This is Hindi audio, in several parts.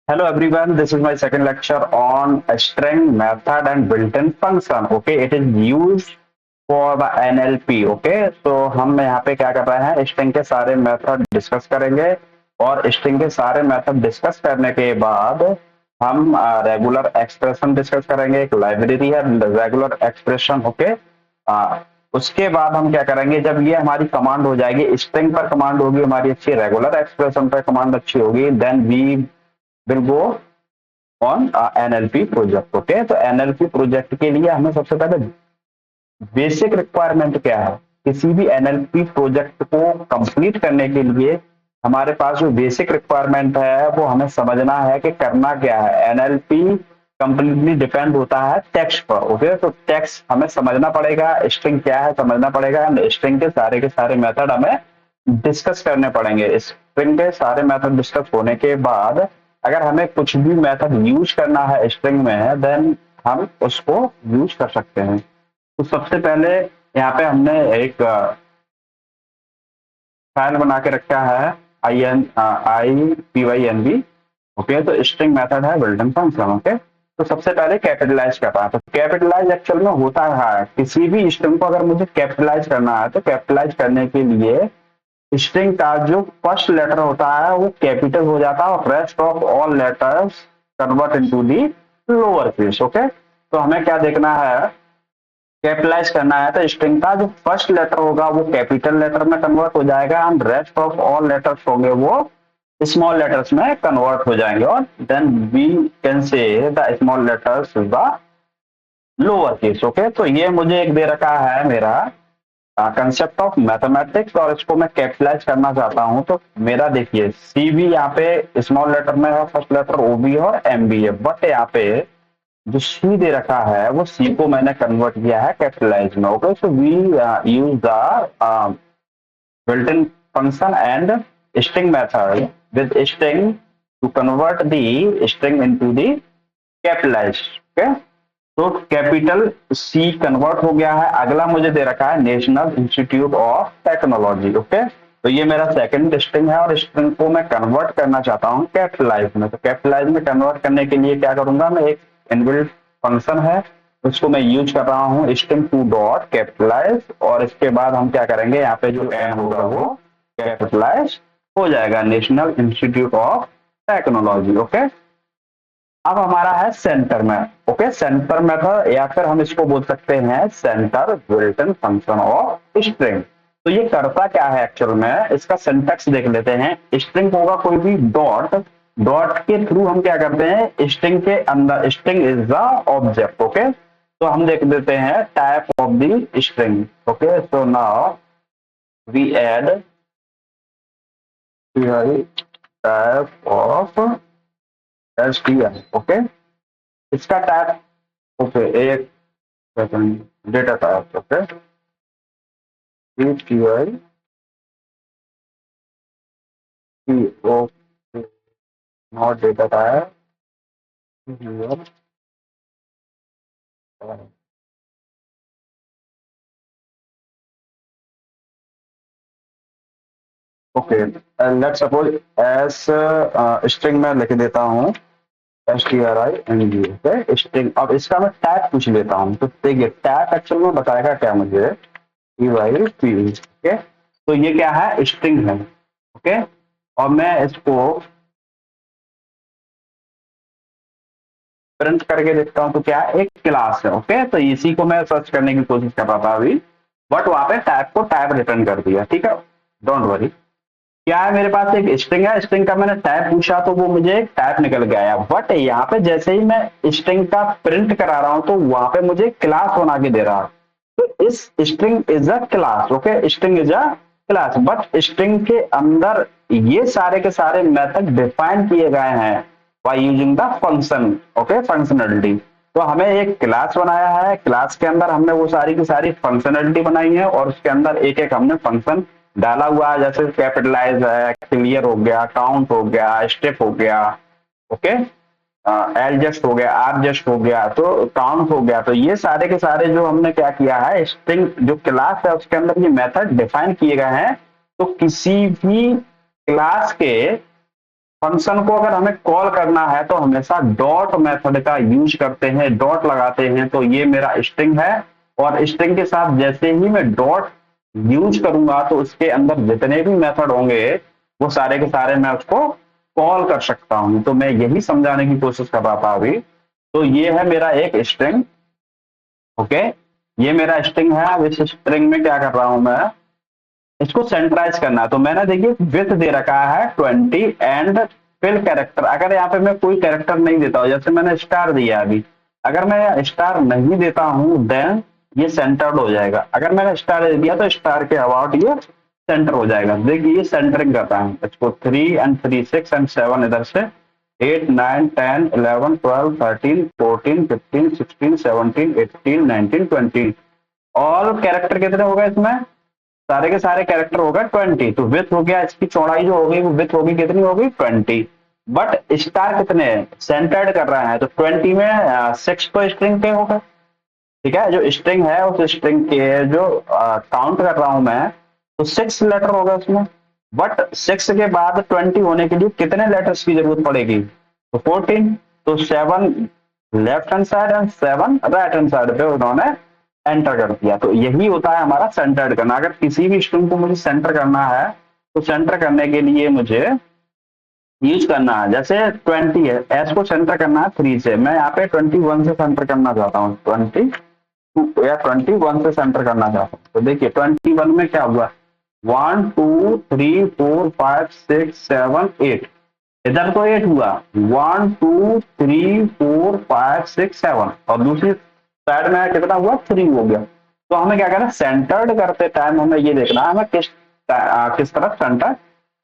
Hello everyone, this is my second lecture on a string method and built-in function. Okay, it is used for the NLP. Okay, तो हम यहाँ पे क्या कर रहे हैं, स्ट्रिंग के सारे मेथड डिस्कस करेंगे और स्ट्रिंग के सारे मेथड डिस्कस करने के बाद हम रेगुलर एक्सप्रेशन डिस्कस करेंगे। एक लाइब्रेरी है रेगुलर एक्सप्रेशन। ओके, उसके बाद हम क्या करेंगे, जब ये हमारी कमांड हो जाएगी, स्ट्रिंग पर कमांड होगी हमारी अच्छी, रेगुलर एक्सप्रेशन पर कमांड अच्छी होगी, then we will go on NLP project. Okay, तो एनएलपी प्रोजेक्ट के लिए हमें सबसे पहले बेसिक रिक्वायरमेंट क्या है, किसी भी एनएलपी प्रोजेक्ट को कंप्लीट करने के लिए हमारे पास जो बेसिक रिक्वायरमेंट है वो हमें समझना है कि करना क्या है। एनएलपी कंप्लीटली डिपेंड होता है टेक्स्ट पर। ओके, तो टेक्स्ट हमें समझना पड़ेगा, स्ट्रिंग क्या है समझना पड़ेगा, एंड स्ट्रिंग के सारे मेथड हमें डिस्कस करने पड़ेंगे। स्ट्रिंग के सारे मेथड डिस्कस होने के बाद अगर हमें कुछ भी मेथड यूज करना है स्ट्रिंग में, देन हम उसको यूज कर सकते हैं। तो सबसे पहले यहाँ पे हमने एक फाइल बना के रखा है IPYNB। ओके, तो स्ट्रिंग मेथड है बिल्ट इन फंक्शन। ओके, तो सबसे पहले कैपिटलाइज कर रहा है। तो कैपिटलाइज एक्चुअल में होता है, किसी भी स्ट्रिंग को अगर मुझे कैपिटलाइज करना है तो कैपिटलाइज करने के लिए स्ट्रिंग का जो फर्स्ट लेटर होता है वो कैपिटल हो जाता है और rest of all letters convert into the lower case. Okay, तो हमें क्या देखना है, कैपिटलाइज करना है तो स्ट्रिंग का जो फर्स्ट लेटर होगा वो कैपिटल लेटर में कन्वर्ट हो जाएगा and rest of all letters होंगे वो स्मॉल लेटर्स में कन्वर्ट हो जाएंगे, और then we can say the small letters is the lower case. Okay, तो ये मुझे एक दे रखा है मेरा कंसेप्ट ऑफ मैथमेटिक्स और इसको मैं कैपिटलाइज करना चाहता हूं। तो मेरा देखिए सी भी यहाँ पे स्मॉल लेटर में है, फर्स्ट लेटर ओ भी है और एम भी है, बट यहाँ पे जो सी दे रखा है वो सी को मैंने कन्वर्ट किया है कैपिटलाइज में। Okay, so we use the built in function and string method with string to convert the string into the capitalized। okay, तो कैपिटल सी कन्वर्ट हो गया है। अगला मुझे दे रखा है national institute of technology. Okay, तो ये मेरा सेकंड स्ट्रिंग है और स्ट्रिंग को मैं कन्वर्ट करना चाहता हूँ कैपिटलाइज में। तो कैपिटलाइज में कन्वर्ट करने के लिए क्या करूंगा, मैं एक इनबिल्ट फंक्शन है उसको मैं यूज कर रहा हूँ, स्ट्रिंग टू डॉट कैपिटलाइज, और इसके बाद हम क्या करेंगे, यहाँ पे जो एन होगा वो कैपिटलाइज हो जाएगा, national institute of technology. Okay, अब हमारा है सेंटर में। ओके, सेंटर मेथड या फिर हम इसको बोल सकते हैं centre built in function of string. तो ये करता क्या है एक्चुअल में, इसका सिंटैक्स देख लेते हैं। स्ट्रिंग होगा कोई भी डॉट, डॉट के थ्रू हम क्या करते हैं, स्ट्रिंग के अंदर, string is the object. Okay, तो हम देख देते हैं type of the string. Okay, so now we add type of STR। Okay, इसका टाइप ओके एक second, data type. Okay, STR okay, not data type here। Okay, let's suppose S string में लिख देता हूँ STRING। Okay, string. अब इसका मैं टैग पूछ लेता हूँ, तो देखिए टैग एक्चुअल में बताएगा क्या मुझे, TYP। ओके, तो ये क्या है, स्ट्रिंग है। ओके, और मैं इसको प्रिंट करके देखता हूँ तो क्या एक क्लास है। ओके, तो इसी को मैं सर्च करने की कोशिश कर रहा था अभी, बट वहां पे टैग को टैग रिटर्न कर दिया। ठीक है, डोंट वरी। क्या है, मेरे पास एक स्ट्रिंग है, स्ट्रिंग का मैंने टाइप पूछा तो वो मुझे एक टाइप निकल गया, बट यहाँ पे जैसे ही मैं स्ट्रिंग का प्रिंट करा रहा हूँ तो वहां पे मुझे क्लास बना के दे रहा है। तो इस string is a class. Okay, string is a class, but string के अंदर ये सारे के सारे मेथड डिफाइन किए गए हैं by using the function. Okay, functionality. तो हमें एक क्लास बनाया है, क्लास के अंदर हमने वो सारी की सारी फंक्शनलिटी बनाई है और उसके अंदर एक एक हमने फंक्शन डाला हुआ है, जैसे कैपिटलाइज है, क्लियर हो गया, काउंट हो गया, स्टेप हो गया। ओके, एडजस्ट हो गया, आरजस्ट हो गया, तो काउंट हो गया। तो ये सारे के सारे जो हमने क्या किया है, स्ट्रिंग जो क्लास है उसके अंदर ये मेथड डिफाइन किए गए हैं। तो किसी भी क्लास के फंक्शन को अगर हमें कॉल करना है तो हमेशा डॉट मेथड का यूज करते हैं, डॉट लगाते हैं। तो ये मेरा स्ट्रिंग है और स्ट्रिंग के साथ जैसे ही मैं डॉट यूज करूंगा तो उसके अंदर जितने भी मेथड होंगे वो सारे के सारे मैं उसको कॉल कर सकता हूं। तो मैं यही समझाने की कोशिश कर रहा था अभी। तो ये है मेरा एक स्ट्रिंग। ओके, ये मेरा स्ट्रिंग है। अब इस स्ट्रिंग में क्या कर रहा हूं मैं, इसको सेंट्राइज करना है। तो मैंने देखिए विथ दे रखा है 20 एंड फिल कैरेक्टर। अगर यहाँ पे मैं कोई कैरेक्टर नहीं देता हूं, जैसे मैंने स्टार दिया अभी, अगर मैं स्टार नहीं देता हूं देन ये सेंटर्ड हो जाएगा। अगर मैंने स्टार दे दिया तो स्टार के अबाउट ये सेंटर हो जाएगा। देखिए ये सेंटरिंग करता है। इसको 3 एंड 3 6 एंड 7 इधर से 8 9 10 11 12 13 14 15 16 17 18 19 20 ऑल कैरेक्टर कितने हो गए इसमें, सारे के सारे कैरेक्टर होगा 20। तो विथ हो गया, इसकी चौड़ाई जो होगी वो विथ होगी कितनी होगी 20। बट स्टार कितने सेंटर्ड कर रहा है तो 20 में 6 तो स्ट्रिंग के होगा। ठीक है, जो स्ट्रिंग है उस स्ट्रिंग के जो काउंट कर रहा हूं मैं तो 6 लेटर होगा उसमें। बट 6 के बाद 20 होने के लिए कितने लेटर्स की जरूरत पड़ेगी तो 14। तो 7 left hand side and 7 right hand side पे उन्होंने एंटर कर दिया। तो यही होता है हमारा सेंटर्ड करना। अगर किसी भी स्ट्रिंग को मुझे सेंटर करना है तो सेंटर करने के लिए मुझे यूज करना है, जैसे 20 है, एस को सेंटर करना है 3 से, मैं यहाँ पे 21 से सेंटर करना चाहता हूँ, 20 या 21 से सेंटर करना चाहता हूँ। तो देखिए 21 में क्या हुआ 1 2 3 4 5 6 7 8, इधर तो 8 हुआ 1 2 3 4 5 6 7 और दूसरी साइड में कितना हुआ 3 हो गया। तो हमें क्या करना है सेंटर्ड करते टाइम हमें ये देखना है हमें किस तरफ सेंटर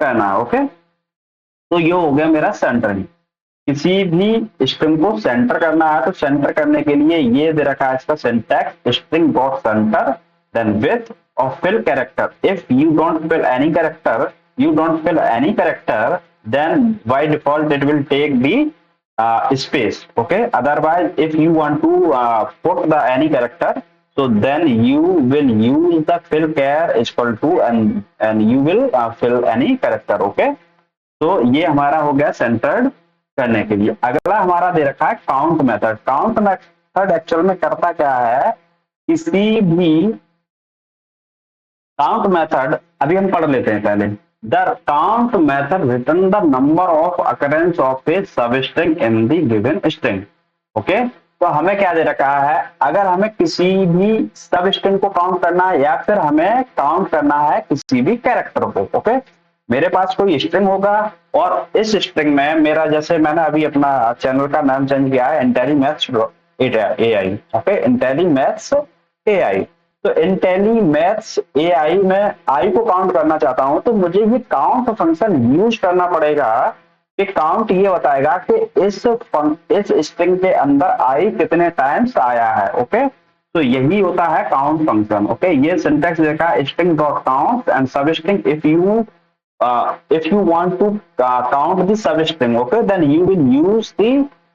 करना है। ओके, तो ये हो गया मेरा सेंटरिंग। किसी भी स्ट्रिंग को सेंटर करना है तो सेंटर करने के लिए ये दे रखा है इसका syntax string dot center then with और fill character. If you don't fill any character, you don't fill any character, then by default it will take the space. Okay, otherwise if you want to put the any character, so then you will use the fill char is equal to and you will fill any character. Okay, तो ये हमारा हो गया सेंटर्ड करने के लिए। अगला हमारा दे रखा है count method. Count method actual में करता क्या है, किसी भी काउंट मेथड अभी हम पढ़ लेते हैं पहले। The count method return the number of occurrence of ए सब string in the given string. Okay, तो हमें क्या दे रखा है, अगर हमें किसी भी सब स्ट्रिंग को काउंट करना है या फिर हमें काउंट करना है किसी भी कैरेक्टर को। ओके, मेरे पास कोई स्ट्रिंग होगा और इस स्ट्रिंग में मेरा, जैसे मैंने अभी अपना चैनल का नाम चेंज किया है Intelli maths AI। Okay, Intelli maths AI। तो इंटेली मैथ्स AI में आई को काउंट करना चाहता हूं तो मुझे ये काउंट फंक्शन यूज करना पड़ेगा कि काउंट ये बताएगा कि इस स्ट्रिंग के अंदर आई कितने टाइम्स आया है। ओके, तो यही होता है काउंट फंक्शन। ओके, ये सिंटैक्स देखा स्ट्रिंग डॉट काउंट एंड सब string if you want to count the substring, okay, then you will use the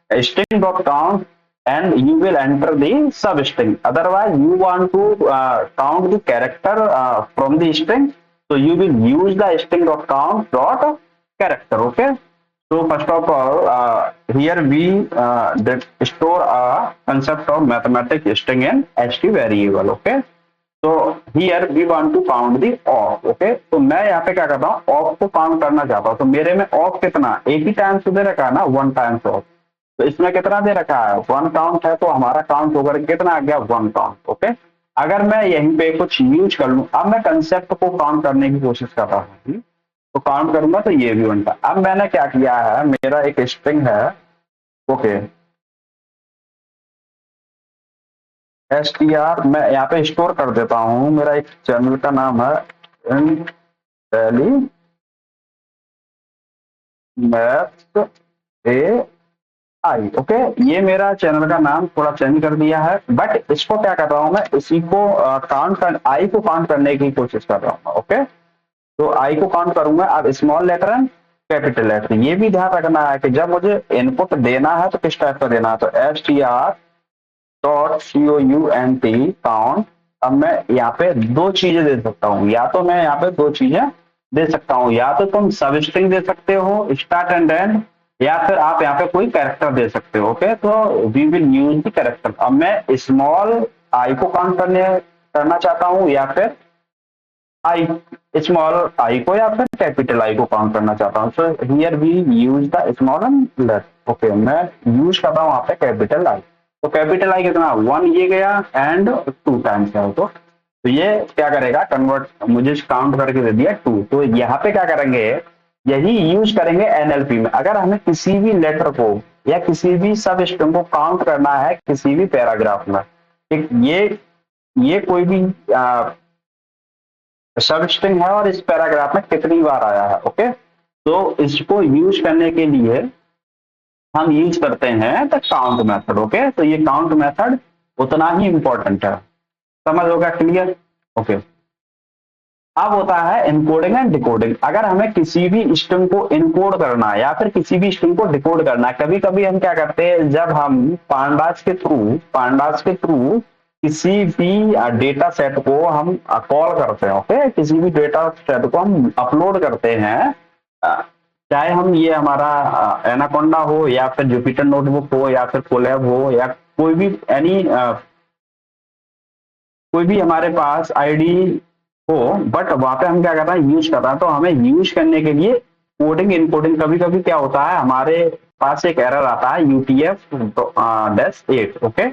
string dot count and you will enter the substring. Otherwise you want to count the character from the string, so you will use the string dot count dot character. Okay, so first of all here we store a concept of mathematics string in st variable. Okay, तो here we want to count the off. Okay, तो मैं यहाँ पे क्या करता हूँ ऑफ को काउंट करना चाहता हूँ। तो मेरे में ऑफ कितना एक ही टाइम्स दे रखा है ना, 1 टाइम्स ऑफ। तो इसमें कितना दे रखा है 1 काउंट है, तो हमारा काउंट होकर कितना आ गया 1 काउंट। ओके, अगर मैं यहीं पे कुछ यूज कर लूँ, अब मैं कंसेप्ट को काउंट करने की कोशिश कर रहा हूँ तो काउंट करूंगा तो ये भी 1 था। अब मैंने क्या किया है, मेरा एक स्ट्रिंग है। ओके, str मैं यहाँ पे स्टोर कर देता हूँ। मेरा एक चैनल का नाम है इंटेली मैथ्स AI। ओके, ये मेरा चैनल का नाम थोड़ा चेंज कर दिया है, बट इसको क्या कर रहा हूँ मैं, इसी को आई को काउंट करने की कोशिश कर रहा हूँ। ओके, तो आई को काउंट करूंगा। अब small letter and capital letter, ये भी ध्यान रखना है कि जब मुझे इनपुट देना है तो किस टाइप का देना है। तो str डॉट count। अब मैं यहाँ पे 2 चीजें दे सकता हूँ, या तो मैं यहाँ पे 2 चीजें दे सकता हूं, या तो तुम सब स्ट्रिंग दे सकते हो स्टार्ट एंड एंड, या फिर आप यहाँ पे कोई कैरेक्टर दे सकते हो। ओके, तो we will use the character. अब मैं स्मॉल आई को काउंट करना चाहता हूँ, या फिर आई स्मॉल आई को या फिर कैपिटल आई को काउंट करना चाहता हूँ। So here we use the small and less. Okay, मैं यूज कर रहा हूँ वहां पे कैपिटल आई। तो कैपिटल आई कितना, 1 ये गया एंड 2 टाइम्स है, तो ये क्या करेगा, कन्वर्ट मुझे काउंट करके दे दिया 2। तो यहाँ पे क्या करेंगे, यही यूज करेंगे एनएलपी में। अगर हमें किसी भी लेटर को या किसी भी सब स्ट्रिंग को काउंट करना है किसी भी पैराग्राफ में, ठीक, ये कोई भी सब स्ट्रिंग है और इस पैराग्राफ में कितनी बार आया है। ओके, तो इसको यूज करने के लिए हम यूज करते हैं द काउंट मेथड। ओके, तो ये काउंट मेथड उतना ही इंपॉर्टेंट है। समझ होगा, क्लियर? ओके, अब होता है इनकोडिंग एंड डिकोडिंग। अगर हमें किसी भी स्ट्रिंग को इनकोड करना है या फिर किसी भी स्ट्रिंग को डिकोड करना है, कभी कभी हम क्या करते हैं, जब हम पांडास के थ्रू किसी भी डेटा सेट को हम कॉल करते हैं। ओके, किसी भी डेटा सेट को हम अपलोड करते हैं, चाहे हम ये हमारा एनाकोंडा हो या फिर जुपिटर नोटबुक हो या फिर कोलैब हो या कोई भी कोई भी हमारे पास आईडी हो, बट वहां पे हम क्या कर रहे हैं, यूज कर रहे हैं। तो हमें यूज करने के लिए कोडिंग इनकोडिंग, कभी कभी क्या होता है, हमारे पास एक एरर आता है UTF-8। ओके,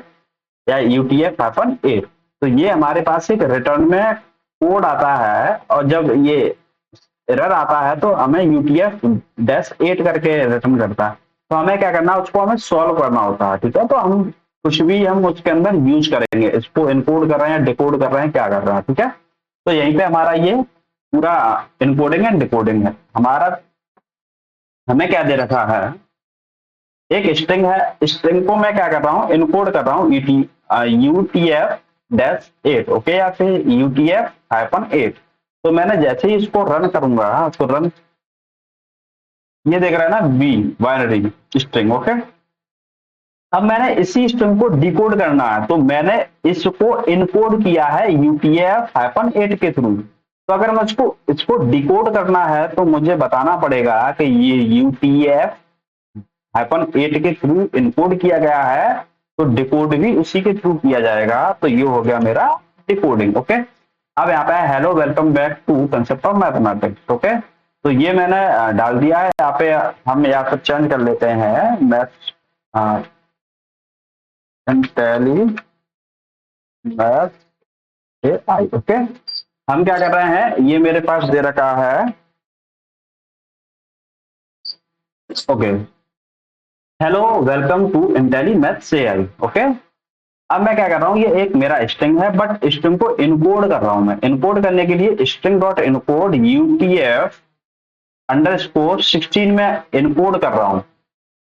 या UTF-8। तो ये हमारे पास एक रिटर्न में कोड आता है, और जब ये एरर आता है तो हमें UTF-8 करके रिटर्न करता है। तो हमें क्या करना है, उसको हमें सॉल्व करना होता है। ठीक है, तो हम कुछ भी हम उसके अंदर यूज करेंगे, इसको इनकोड कर रहे हैं, डिकोड कर रहे हैं, क्या कर रहे हैं। ठीक है, तो यहीं पे हमारा ये पूरा इनकोडिंग एंड डिकोडिंग है। हमारा हमें क्या दे रखा है, एक स्ट्रिंग है, स्ट्रिंग को मैं क्या कर रहा हूँ, इनकोड कर रहा हूँ UTF-8। ओके, या फिर UTF-8। तो मैंने जैसे ही इसको रन करूंगा, तो रन, ये देख रहा है ना, बी बाइनरी स्ट्रिंग। ओके, अब मैंने इसी स्ट्रिंग को डिकोड करना है, तो मैंने इसको इनकोड किया है UTF-8 के थ्रू। तो अगर मैं इसको डिकोड करना है तो मुझे बताना पड़ेगा कि ये UTF-8 के थ्रू इनकोड किया गया है, तो डिकोड भी उसी के थ्रू किया जाएगा। तो ये हो गया मेरा डिकोडिंग। ओके, अब यहाँ पे hello welcome back to concept of mathematics. Okay, तो ये मैंने डाल दिया है। यहाँ पे हम यहाँ पर चेंज कर लेते हैं maths tally math AI। Okay, हम क्या कर रहे हैं, ये मेरे पास दे रखा है। Okay, hello welcome to intelli maths AI। Okay, अब मैं क्या कर रहा हूँ, ये एक मेरा स्ट्रिंग है, बट स्ट्रिंग को इनकोड कर रहा हूं मैं। इनकोड करने के लिए स्ट्रिंग डॉट इनकोड UTF-16 में इनकोड कर रहा हूं,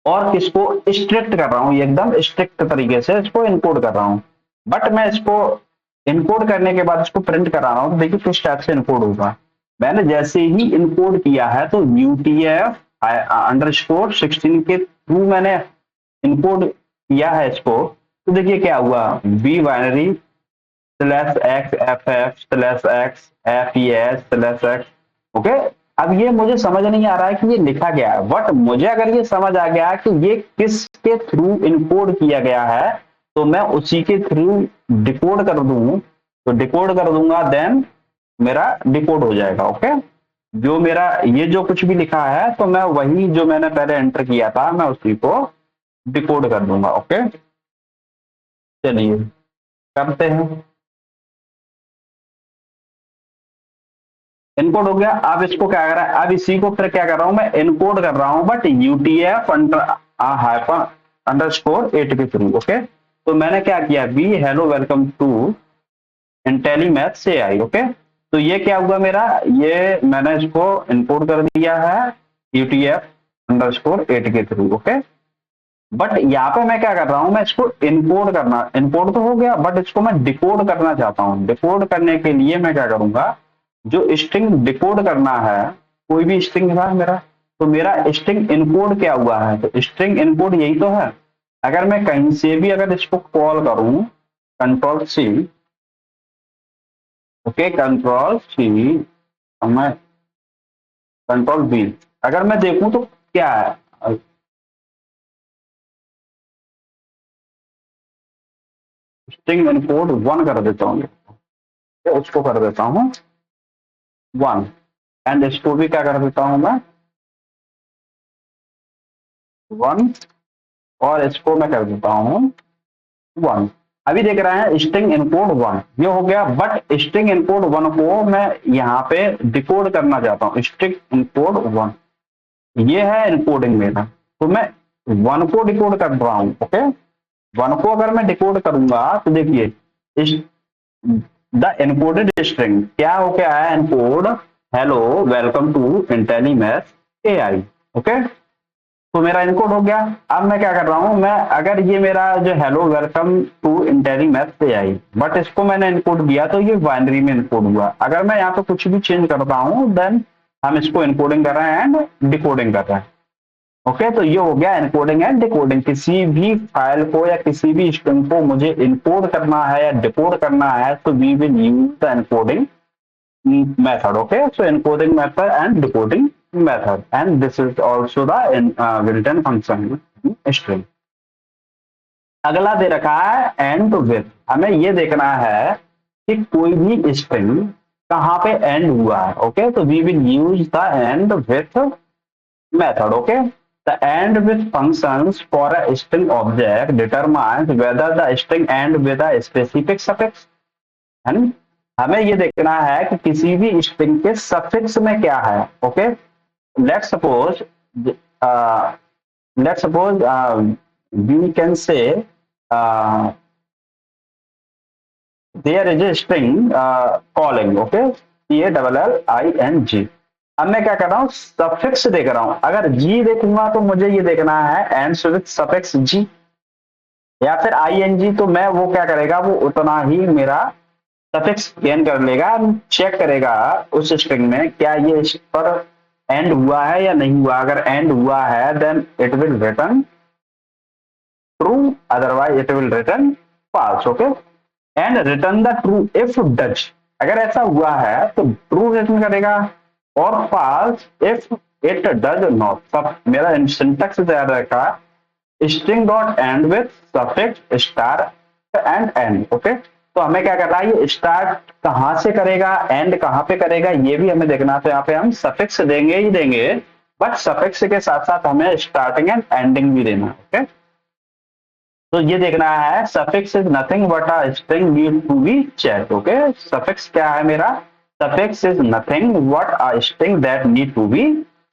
और किसको स्ट्रिक्ट कर रहा हूं, एकदम स्ट्रिक्ट तरीके से इसको इनकोड कर रहा हूं। बट मैं इसको इनकोड करने के बाद इसको प्रिंट करा रहा हूं, तो देखिए किस टाइप से इनकोड होगा। मैंने जैसे ही इनकोड किया है, तो UTF-16 के थ्रू मैंने इनकोड किया है इसको, तो देखिए क्या हुआ, बी बाइनरी /XFF/X ओके। अब ये मुझे समझ नहीं आ रहा है कि ये लिखा गया है, बट मुझे अगर ये समझ आ गया कि ये किसके थ्रू इनकोड किया गया है, तो मैं उसी के थ्रू डिकोड कर दूं, तो डिकोड कर दूंगा, देन मेरा डिकोड हो जाएगा। ओके, जो मेरा ये जो कुछ भी लिखा है, तो मैं वही जो मैंने पहले एंटर किया था, मैं उसी को डिकोड कर दूंगा। ओके, चलिए करते हैं। इनकोड हो गया। अब इसको क्या कर रहा है, अब इसी को फिर क्या कर रहा हूं, मैं इनकोड कर रहा हूं, बट UTF-8 के थ्रू। ओके, तो मैंने क्या किया, B hello welcome to intelli maths AI। Okay, तो ये क्या हुआ मेरा, ये मैंने इसको इनकोड कर दिया है UTF-8 के थ्रू। ओके, बट यहाँ पे मैं क्या कर रहा हूं, मैं इसको इनकोड तो हो गया, बट इसको मैं डिकोड करना चाहता हूं। डिकोड करने के लिए मैं क्या करूंगा, जो स्ट्रिंग डिकोड करना है, कोई भी स्ट्रिंग है मेरा, तो मेरा स्ट्रिंग इनकोड क्या हुआ है, तो स्ट्रिंग इनकोड यही तो है। अगर मैं कहीं से भी अगर इसको कॉल करूं, Ctrl+C, ओके, Ctrl+C, मैं कंट्रोल बी। अगर मैं देखूं तो क्या है, स्ट्रिंग इनकोड 1 कर देता हूँ, तो उसको कर देता हूँ 1, एंड इसको भी क्या कर देता हूँ मैं 1, और इसको मैं कर देता हूँ 1। अभी देख रहे हैं स्ट्रिंग इनकोड 1 ये हो गया, बट स्ट्रिंग इनकोड 1 को मैं यहाँ पे डिकोड करना चाहता हूँ। स्ट्रिंग इनकोड 1 ये है इनकोडिंग मेरा, तो मैं 1 को डिकोड कर रहा हूँ। ओके, 1 को अगर मैं डिकोड करूंगा तो देखिए द इनकोडेड स्ट्रिंग क्या हो गया है, encode hello welcome to Intellimath AI. Okay, तो मेरा इनकोड हो गया। अब मैं क्या कर रहा हूं, मैं अगर ये मेरा जो hello welcome to Intellimath AI, but इसको मैंने इनकोड दिया तो ये बाइनरी में इनकोड हुआ। अगर मैं यहाँ पे कुछ भी चेंज करता हूं देन हम इसको इनकोडिंग कर रहे हैं एंड डिकोडिंग कर रहे हैं। ओके, तो ये हो गया इनकोडिंग एंड डिकोडिंग। किसी भी फाइल को या किसी भी स्ट्रिंग को मुझे इनकोड करना है या डिकोड करना है तो we will use the encoding method. Okay, so encoding method and decoding method, and this is also the built-in function string. अगला दे रखा है एंड विथ। हमें ये देखना है कि कोई भी स्ट्रिंग कहाँ पे एंड हुआ है। ओके, तो we will use the end with method. Okay, the end with functions for a string object determines whether the string end with a specific suffix, है ना। हमें ये देखना है कि किसी भी स्ट्रिंग के सफिक्स में क्या है। Okay, let's suppose we can say there is a string calling. Okay, CALLING। अब मैं क्या कर रहा हूँ, सफिक्स देख रहा हूँ। अगर जी देखूंगा तो मुझे ये देखना है एंड विथ सफिक्स जी, या फिर ING, तो मैं वो क्या करेगा, वो उतना ही मेरा सफिक्स गेन कर लेगा, चेक करेगा उस स्ट्रिंग में क्या ये इस पर एंड हुआ है या नहीं हुआ। अगर एंड हुआ है then it will return true, otherwise it will return false. Okay, and return the true if does. अगर ऐसा हुआ है तो ट्रू रिटर्न करेगा, और false if it does not. सब मेरा सिंटैक्स तैयार रखा, string dot end with suffix star and end. Okay, तो हमें क्या करना है, ये स्टार्ट कहां से करेगा, एंड कहां पे करेगा, ये भी हमें देखना। तो यहाँ पे हम सफिक्स देंगे ही देंगे, बट सफिक्स के साथ साथ हमें स्टार्टिंग एंड एंडिंग भी देना है। ओके, तो ये देखना है suffix is nothing but a string need to be check. Okay, suffix क्या है मेरा, suffix is nothing but a string that need to be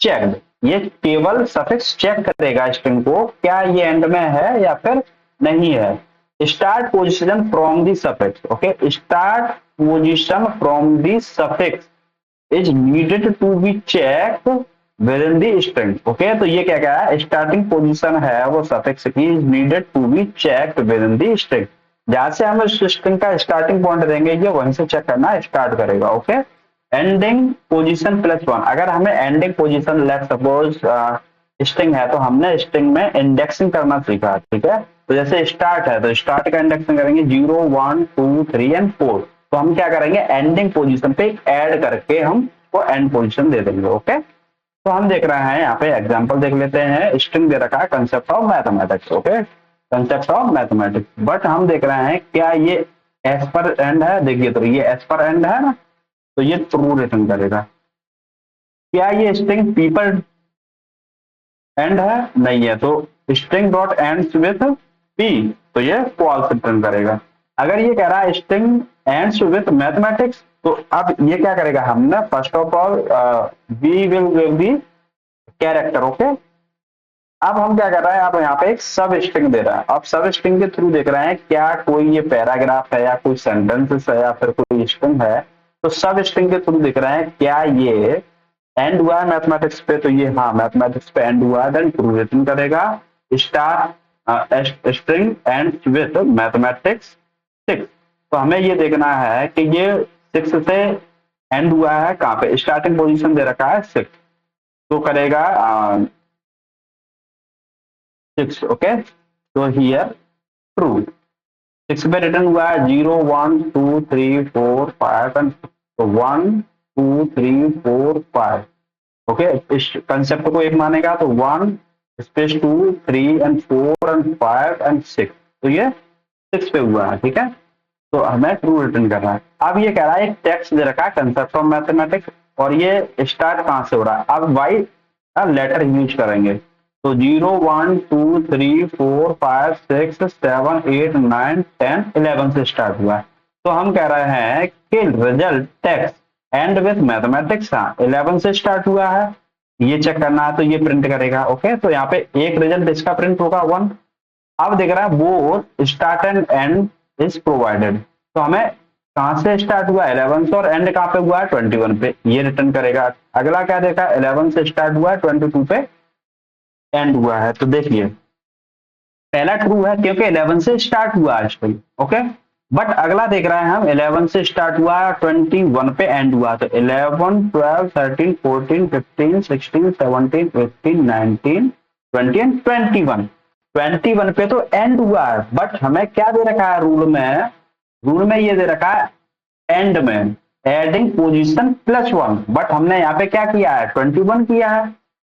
checked. ये केवल सफिक्स चेक करेगा स्ट्रिंग को, क्या ये एंड में है या फिर नहीं है। Start position from the suffix. Okay, start position from the suffix is needed to be check within the string. Okay, तो ये क्या क्या है, स्टार्टिंग पोजीशन है वो सफिक्स की, is needed to be check within the string. जहां से हम इस स्ट्रिंग का स्टार्टिंग पॉइंट देंगे ये वहीं से चेक करना स्टार्ट करेगा। Okay, ending position +1। अगर हमें ending position, let suppose string है तो हमने स्ट्रिंग में इंडेक्सिंग करना सीखा। ठीक है, तो जैसे स्टार्ट है तो स्टार्ट का इंडेक्सिंग करेंगे 0 1 2 3 एंड 4। तो हम क्या करेंगे, एंडिंग पोजीशन पे ऐड करके हम वो एंड पोजीशन दे देंगे। ओके, तो हम देख रहे हैं यहाँ पे एग्जांपल देख लेते हैं। स्ट्रिंग दे रखा है concept of mathematics. Okay, concept of mathematics, but हम देख रहे हैं क्या ये एस पर एंड है। देखिए, तो ये एस पर एंड है ना, तो ये ट्रू रिटर्न करेगा। क्या ये स्ट्रिंग पी पर एंड है, नहीं है, तो string dot ends with P, तो ये फॉल्स रिटर्न करेगा। अगर ये कह रहा है स्ट्रिंग एंड्स विथ मैथमेटिक्स, तो अब ये क्या करेगा, हमने first of all we will give the character. Okay, अब हम क्या कर रहे हैं, अब यहाँ पे एक सब स्ट्रिंग दे रहा है। अब सब स्ट्रिंग के थ्रू देख रहे हैं क्या कोई ये पैराग्राफ है या कोई सेंटेंसेस है या फिर कोई स्ट्रिंग है। तो सब स्ट्रिंग के थ्रू दिख रहे हैं क्या ये एंड हुआ है मैथमेटिक्स पे, तो ये हाँ मैथमेटिक्स पे एंड हुआ है, देन ट्रू रिटर्न करेगा। Star string and with mathematics 6। तो हमें ये देखना है कि ये 6 से एंड हुआ है कहाँ पे, स्टार्टिंग पोजीशन दे रखा है 6, तो करेगा 6। ओके, तो हियर ट्रू। 6 पे रिटर्न हुआ है 0 1 2 3 4 5 एंड 1 2 3 4 5। ओके, इस कंसेप्ट को एक मानेगा तो 1 स्पेस 2 3 एंड 4 एंड 5 एंड 6, तो ये 6 पे हुआ है, ठीक है। तो हमें ट्रू रिटर्न करना है। अब ये कह रहा है एक टेक्स्ट दे रखा है कंसेप्ट ऑफ मैथमेटिक्स, और ये स्टार्ट कहाँ से हो रहा है। अब वाई लेटर यूज करेंगे, तो 0 1 2 3 4 5 6 7 8 9 10 11 से स्टार्ट हुआ है। तो हम कह रहे हैं कि result text and with mathematics 11 से स्टार्ट हुआ है, ये चेक करना है, तो ये प्रिंट करेगा। ओके, तो यहाँ पे एक रिजल्ट इसका प्रिंट होगा 1। अब देख रहा है both start and and is provided, तो हमें कहां से स्टार्ट हुआ 11 से, और एंड कहां पे हुआ है 21 पे, ये रिटर्न करेगा। अगला क्या देखा 11 से स्टार्ट हुआ है 22 पे एंड हुआ है, तो देखिए पहला ट्रू है क्योंकि 11 से स्टार्ट हुआ है स्टिल। ओके, बट अगला देख रहे हैं हम 11 से स्टार्ट हुआ 21 पे एंड हुआ, तो 11 12 13 14 15 16 17 18 19 20 एंड 21 पे तो एंड हुआ है। बट हमें क्या दे रखा है रूल में ये दे रखा है एंड में एडिंग पोजीशन +1, बट हमने यहाँ पे क्या किया है 21 किया है,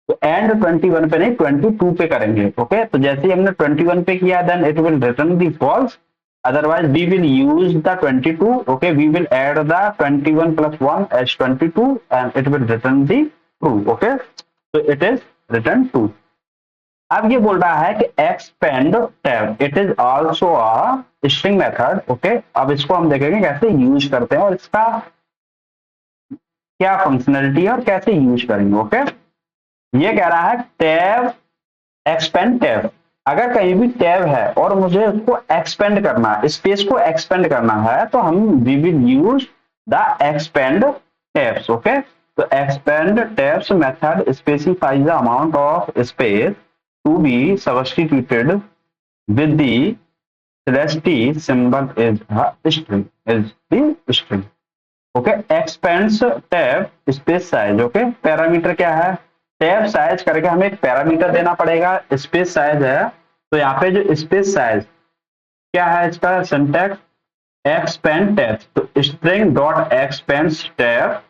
तो एंड 21 पे नहीं 22 पे करेंगे। ओके, तो जैसे ही हमने 21 पे किया then it will return the false, otherwise we will use the 22. Okay, we will add the 21 plus 1 as 22 and it will return the true. Okay, so it is return 2. अब ये बोल रहा है कि expand tab it is also a string method. Okay, अब इसको हम देखेंगे कैसे यूज करते हैं और इसका क्या फंक्शनलिटी है और कैसे यूज करेंगे। ओके, ये कह रहा है tab expand tab, अगर कहीं भी टैब है और मुझे उसको एक्सपेंड करना है, स्पेस को एक्सपेंड करना है, तो हम we will use the expand tabs. Okay, तो expand tabs method specifies the amount of space to be substituted with the celeste symbol is the string. Okay, expands tab space size. Okay, parameter क्या है टैब साइज करके हमें एक पैरामीटर देना पड़ेगा, स्पेस साइज है, तो यहाँ पे जो स्पेस साइज क्या है इसका सिंटैक्स एक्सपेंड टैब, तो string dot expand tab,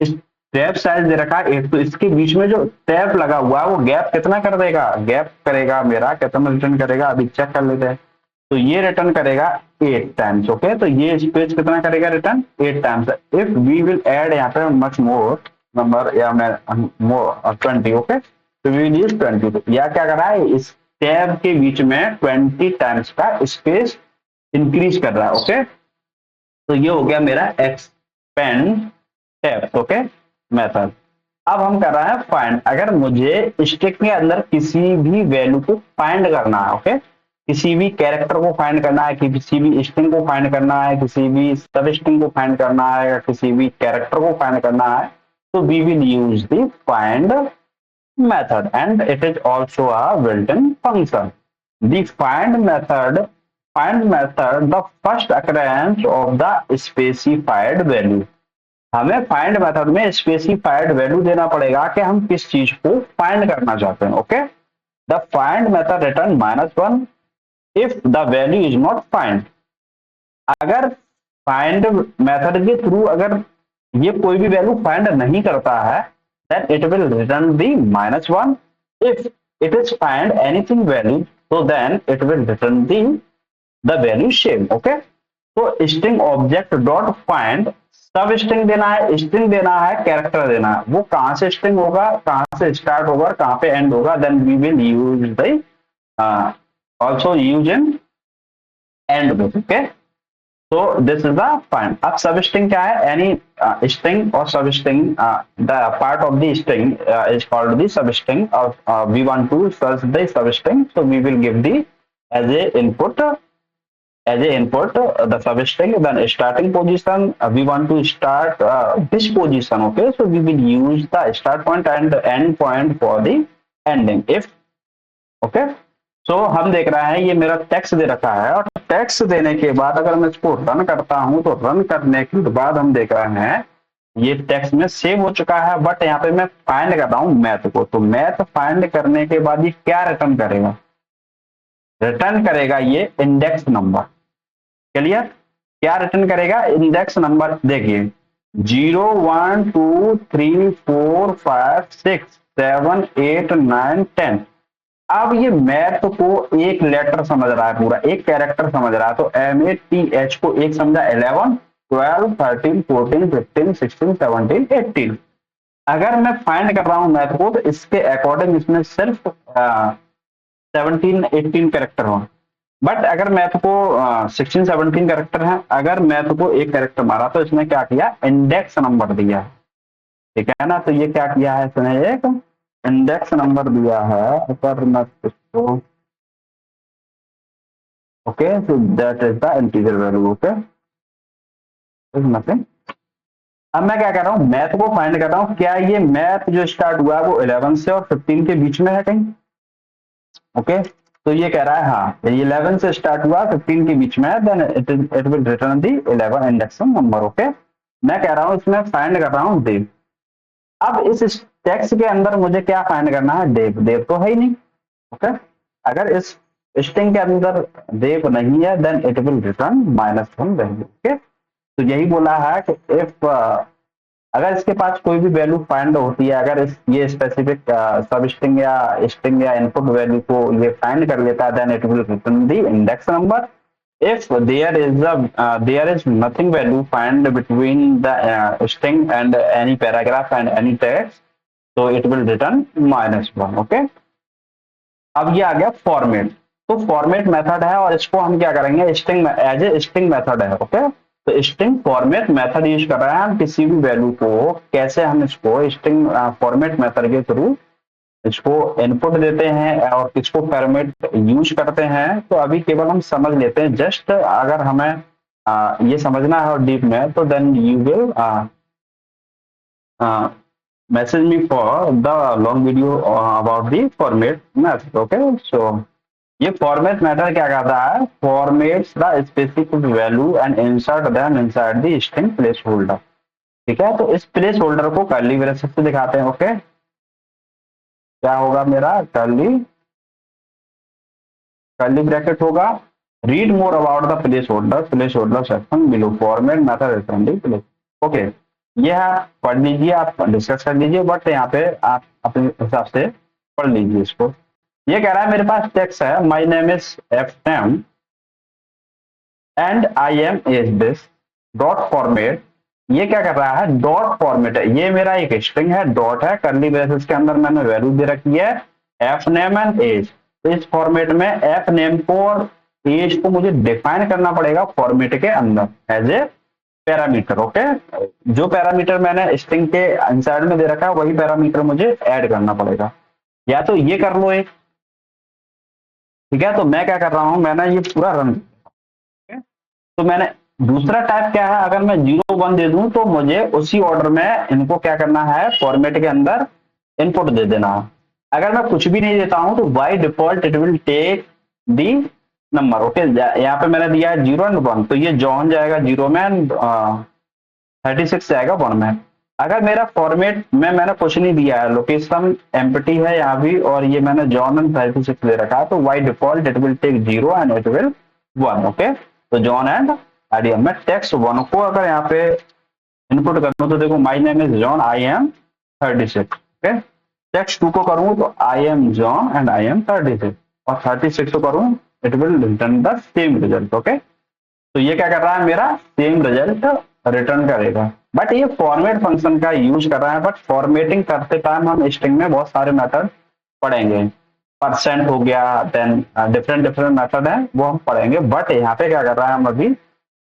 tab size दे रखा है 8, तो इसके बीच में जो टैब लगा हुआ है वो गैप कितना कर देगा, गैप करेगा मेरा कितना रिटर्न करेगा, अभी चेक कर लेते हैं। तो ये रिटर्न करेगा 8 टाइम्स। ओके, तो ये स्पेस कितना करेगा return 8 times. If we will add यहाँ पे मच मोर नंबर या मैं मोर 20, ओके, तो वी विल यूज 20, तो या क्या कर रहा है इस टैब के बीच में 20 टाइम्स का स्पेस इंक्रीज कर रहा है। ओके, तो ये हो गया मेरा एक्सपेंड टैब ओके मेथड। अब हम कर रहे हैं फाइंड, अगर मुझे स्ट्रिंग के अंदर किसी भी वैल्यू को फाइंड करना है, ओके, किसी भी कैरेक्टर को फाइंड करना है, किसी भी स्ट्रिंग को फाइंड करना है, किसी भी सब स्ट्रिंग को फाइंड करना है, या किसी भी कैरेक्टर को फाइंड करना है, तो we will use the find method and it is also a built-in function. The find method the first occurrence of the specified value. हमें फाइंड मेथड में स्पेसिफाइड वैल्यू देना पड़ेगा कि हम किस चीज को फाइंड करना चाहते हैं। Okay, the find method return -1 if the value is not find. अगर फाइंड मेथड के थ्रू अगर ये कोई भी वैल्यू फाइंड नहीं करता है, then it will return the -1. If it is find anything value, so then it will return the value same. Okay, तो string object dot find सब स्ट्रिंग देना है, स्ट्रिंग देना है, कैरेक्टर देना है, वो कहां से स्ट्रिंग होगा, कहां से स्टार्ट होगा, कहां पे एंड होगा, then we will use the also use in end with. Okay, so this is the find. अब सब स्ट्रिंग क्या है, any string or sub string, the part of the string is called the sub string, or we want to search the sub string, so we will give the as a input the sub string, then starting position, we want to start this position. Okay, so we will use the start point and end point for the ending if okay. सो हम देख रहे हैं ये मेरा टेक्स्ट दे रखा है, और टेक्स्ट देने के बाद अगर मैं इसको रन करता हूं, तो रन करने के बाद हम देख रहे हैं ये टेक्स्ट में सेव हो चुका है, बट यहाँ पे मैं फाइंड कर रहा हूं मैथ को, तो मैथ फाइंड करने के बाद ये क्या रिटर्न करेगा, रिटर्न करेगा ये इंडेक्स नंबर। क्लियर, क्या रिटर्न करेगा इंडेक्स नंबर। देखिए 0 1 2 3 4 5 6 7 8 9 10। अब ये मैथ को एक लेटर समझ रहा है, पूरा एक कैरेक्टर समझ रहा है, तो MATH को एक समझा 11 12 13 14 15 16 17 18। अगर मैं फाइंड कर रहा हूं मैथ को, तो इसके अकॉर्डिंग इसमें सिर्फ 17 18 कैरेक्टर हो। बट अगर मैथ को 16 17 कैरेक्टर है, अगर मैथ को एक कैरेक्टर मारा तो इसने क्या किया, इंडेक्स नंबर दिया। ठीक है ना, तो ये क्या किया है, इसने एक इंडेक्स नंबर दिया है। अगर मैं इसको, okay, so that is the integer value. Okay, nothing. अब मैं क्या कर रहा हूँ, मैथ को फाइंड कर रहा हूँ, क्या ये मैथ जो स्टार्ट हुआ है वो 11 से और 15 के बीच में है कहीं। ओके, तो ये कह रहा है हाँ, ये 11 से स्टार्ट हुआ, 15 के बीच में है, then it will return the 11 index number. Okay, मैं कह रहा हूँ इसमें फाइंड कर रहा हूँ देव। अब इस टेक्स्ट के अंदर मुझे क्या फाइंड करना है, देव। देव तो है ही नहीं। ओके, अगर इस स्ट्रिंग के अंदर देव नहीं है, then it will return -1 value. Okay, तो यही बोला है कि इफ अगर इसके पास कोई भी वैल्यू फाइंड होती है, अगर ये स्पेसिफिक सब स्ट्रिंग या इनपुट वैल्यू को ये फाइंड कर लेता है, then it will return the index number. if there is nothing value find between the string and any paragraph and any text, so it will return -1। Okay, अब ये आ गया फॉर्मेट। तो फॉर्मेट मेथड है और इसको हम क्या करेंगे, string as a string method है। ओके, तो स्ट्रिंग फॉर्मेट मेथड यूज कर रहे हैं हम, किसी भी वैल्यू को कैसे हम इसको स्ट्रिंग फॉर्मेट मेथड के थ्रू इसको इनपुट देते हैं और किसको फॉर्मेट यूज करते हैं। तो अभी केवल हम समझ लेते हैं, जस्ट अगर हमें ये समझना है और डीप में, तो then you will message me for the long video about the format method. Okay, so ये फॉर्मेट मेथड क्या करता है, formats the specific value and insert them inside the string placeholder. ठीक है, तो इस प्लेस होल्डर को कर्ली ब्रैकेट से दिखाते हैं। ओके, क्या होगा मेरा, कर्ली ब्रैकेट होगा। Read more about the placeholder section below format method return place. Okay, ये है, पढ़ लीजिए, आप डिस्कस कर लीजिए, बट यहाँ पे आप अपने हिसाब से पढ़ लीजिए इसको। ये कह रहा है मेरे पास टेक्स्ट है, my name is FM and I am as this dot format. ये क्या कर रहा है, डॉट फॉर्मेट है, ये मेरा एक स्ट्रिंग है, डॉट है, कर्ली ब्रेसेस के अंदर मैंने वैल्यू दे रखी है एफ नेम एंड एज। तो इस फॉर्मेट में एफ नेम को और एज को मुझे डिफाइन करना पड़ेगा फॉर्मेट के अंदर एज ए पैरामीटर। ओके, जो पैरामीटर मैंने स्ट्रिंग के इंसाइड में दे रखा है वही पैरामीटर मुझे ऐड करना पड़ेगा, या तो ये कर लो एक। ठीक है, तो मैं क्या कर रहा हूं, मैंने ये पूरा रन, तो मैंने दूसरा टाइप क्या है, अगर मैं 0 1 दे दूं तो मुझे उसी ऑर्डर में इनको क्या करना है, फॉर्मेट के अंदर इनपुट दे देना। अगर मैं कुछ भी नहीं देता हूं तो by default it will take the number. Okay, यहाँ पे मैंने दिया है 0 एंड 1, तो ये जॉन जाएगा 0 में एंड 36 जाएगा 1 में। अगर मेरा फॉर्मेट में मैंने कुछ नहीं दिया है, लोकेशन एम्प्टी है यहाँ भी, और ये मैंने जॉन एंड 36 दे रखा है, तो by default it will take 0 and it will 1। Okay, तो जॉन एंड आईडिया, मैं टेक्स्ट 1 को अगर यहाँ पे इनपुट करूँ तो देखो my name is John, I am 36। Okay, text 2 को करूँ तो I am John and I am 36, और 36 को करूँ it will return the same result. Okay, तो ये क्या कर रहा है, मेरा सेम रिजल्ट रिटर्न करेगा। बट ये फॉर्मेट फंक्शन का यूज कर रहा है, बट फॉर्मेटिंग करते टाइम हम स्ट्रिंग में बहुत सारे मेथड पढ़ेंगे, परसेंट हो गया, देन डिफरेंट मेथड है वो हम पढ़ेंगे। बट यहाँ पे क्या कर रहा है,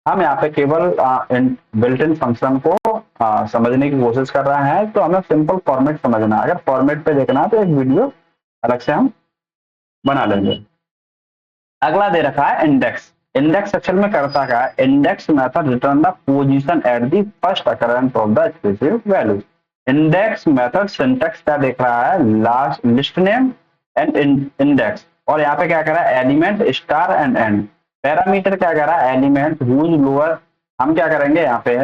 हम यहाँ पे केवल बिल्ट इन फंक्शन को समझने की कोशिश कर रहे हैं, तो हमें सिंपल फॉर्मेट समझना है। अगर फॉर्मेट पे देखना है तो एक वीडियो अलग से हम बना लेंगे। अगला दे रखा है इंडेक्स। इंडेक्स सेक्शन में करता क्या है, index method return the position at the first occurrence of the specific value. Index method syntax क्या देख रहा है, last list name and index, और यहाँ पे क्या कर रहा है, element star and and. Parameter क्या कर रहा है, एलिमेंट हुज लोअर। हम क्या करेंगे, यहाँ पे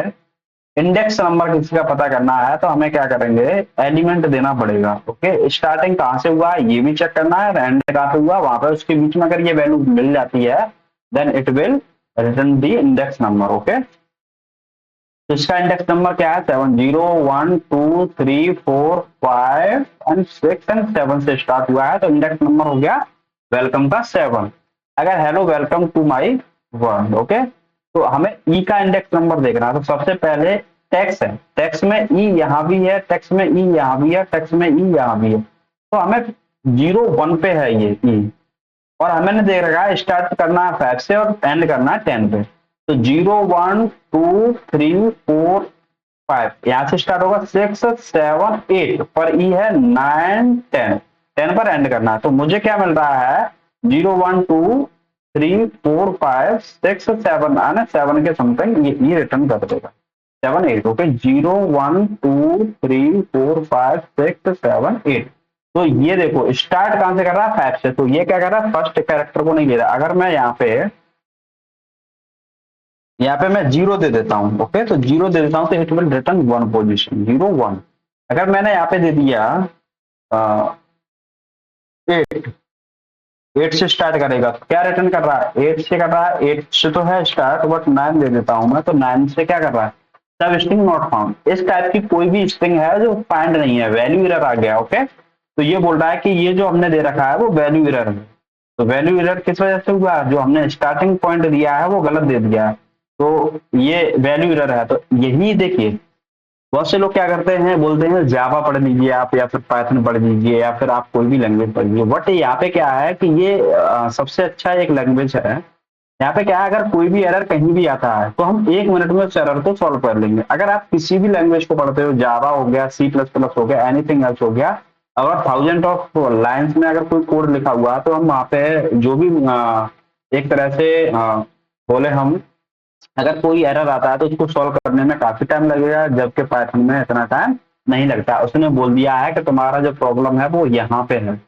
इंडेक्स नंबर किसी का पता करना है तो हमें क्या करेंगे, एलिमेंट देना पड़ेगा। ओके, स्टार्टिंग कहाँ से हुआ ये भी चेक करना है, एंड कहाँ पे हुआ वहां पर, उसके बीच में अगर ये वैल्यू मिल जाती है then it will return the index number. Okay, तो इसका इंडेक्स नंबर क्या है 7, 0 1 2 3 4 5 एंड 6 एंड 7 से स्टार्ट हुआ है, तो इंडेक्स नंबर हो गया वेलकम का 7। अगर hello welcome to my world, okay, तो हमें ई का इंडेक्स नंबर देखना है। तो सबसे पहले टेक्स्ट है, टेक्स्ट में ई यहाँ भी है, टेक्स्ट में ई यहाँ भी है, टेक्स्ट में ई यहाँ भी है, तो हमें 0 1 पे है ये ई, और हमें देख रखा है स्टार्ट करना है 5 से और एंड करना है 10 पे। तो 0 1 2 3 4 5 यहाँ से स्टार्ट होगा, 6 7 8 पर ई है, 9 10 10 पर एंड करना है। तो मुझे क्या मिल रहा है 0 1 2 3 4 5 6 7 आना 7 के समथिंग ये रिटर्न कर देगा 7 8, ओके। 0 1 2 3 4 5 6 7 8। तो ये देखो स्टार्ट कहां से कर रहा है 5 से, तो ये क्या कर रहा है फर्स्ट कैरेक्टर को नहीं ले रहा। अगर मैं यहाँ पे मैं 0 दे देता हूं, ओके, तो 0 दे देता हूं तो इट विल रिटर्न 1 पोजीशन 0 1। अगर मैंने यहाँ पे दे दिया 8, 8 से स्टार्ट करेगा तो क्या रिटर्न कर रहा है 8 से कर रहा है, 8 से तो है स्टार्ट बट 9 दे देता हूं मैं, तो 9 से क्या कर रहा है सब स्ट्रिंग नॉट फाउंड। इस टाइप की कोई भी स्ट्रिंग है जो फाइंड नहीं है, वैल्यू एरर आ गया, ओके। तो ये बोल रहा है कि ये जो हमने दे रखा है वो वैल्यू एरर है। तो वैल्यू एरर किस वजह से हुआ, जो हमने स्टार्टिंग पॉइंट दिया है वो गलत दे दिया है, तो ये वैल्यू एरर है। तो यही देखिए बहुत से लोग क्या करते हैं बोलते हैं जावा पढ़ लीजिए आप, या फिर पाइथन पढ़ लीजिए, या फिर आप कोई भी लैंग्वेज पढ़ लीजिए। बट यहाँ पे क्या है कि ये सबसे अच्छा एक लैंग्वेज है। यहाँ पे क्या है अगर कोई भी एरर कहीं भी आता है तो हम 1 मिनट में उस एरर को सॉल्व कर लेंगे। अगर आप किसी भी लैंग्वेज को पढ़ते हो, जावा हो गया, C++ हो गया, एनीथिंग एल्स हो गया, अगर 1000 ऑफ लाइन्स में अगर कोई कोड लिखा हुआ है तो हम वहाँ पे जो भी एक तरह से बोले हम अगर कोई एरर आता है तो उसको सॉल्व करने में काफी टाइम लगेगा, जबकि पाइथन में इतना टाइम नहीं लगता। उसने बोल दिया है कि तुम्हारा जो प्रॉब्लम है वो यहाँ पे है,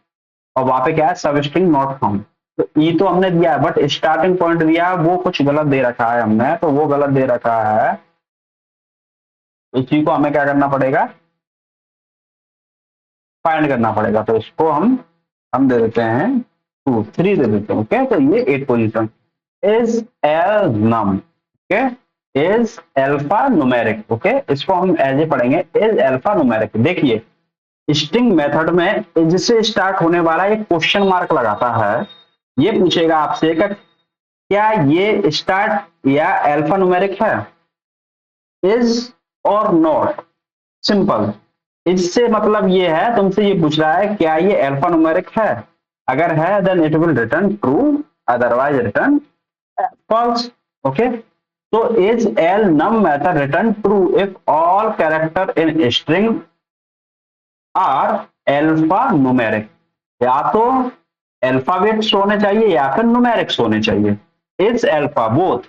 और वहां पे क्या है सब स्ट्रिंग नॉट फाउंड। तो ई तो हमने दिया है बट स्टार्टिंग पॉइंट दिया है वो कुछ गलत दे रखा है हमने, तो वो गलत दे रखा है, इस चीज को हमें क्या करना पड़ेगा फाइंड करना पड़ेगा। तो इसको हम दे देते हैं 2 3 दे देते हैं, ओके। तो ये 8 position is L num, okay, is alphanumeric, okay, इसको हम एज ए पढ़ेंगे इज एल्फा न्यूमेरिक। देखिए स्ट्रिंग मेथड में जिससे स्टार्ट होने वाला एक क्वेश्चन मार्क लगाता है, ये पूछेगा आपसे कि क्या ये स्टार्ट या अल्फा न्यूमेरिक है, इज और नॉट, सिंपल। इससे मतलब ये है तुमसे ये पूछ रहा है क्या ये अल्फा न्यूमेरिक है, अगर है then it will return true, otherwise return false, okay. तो is L num method return true if all character in string are alphanumeric, या तो अल्फाबेट्स होने चाहिए या फिर न्यूमेरिक्स होने चाहिए। इट्स अल्फा बोथ,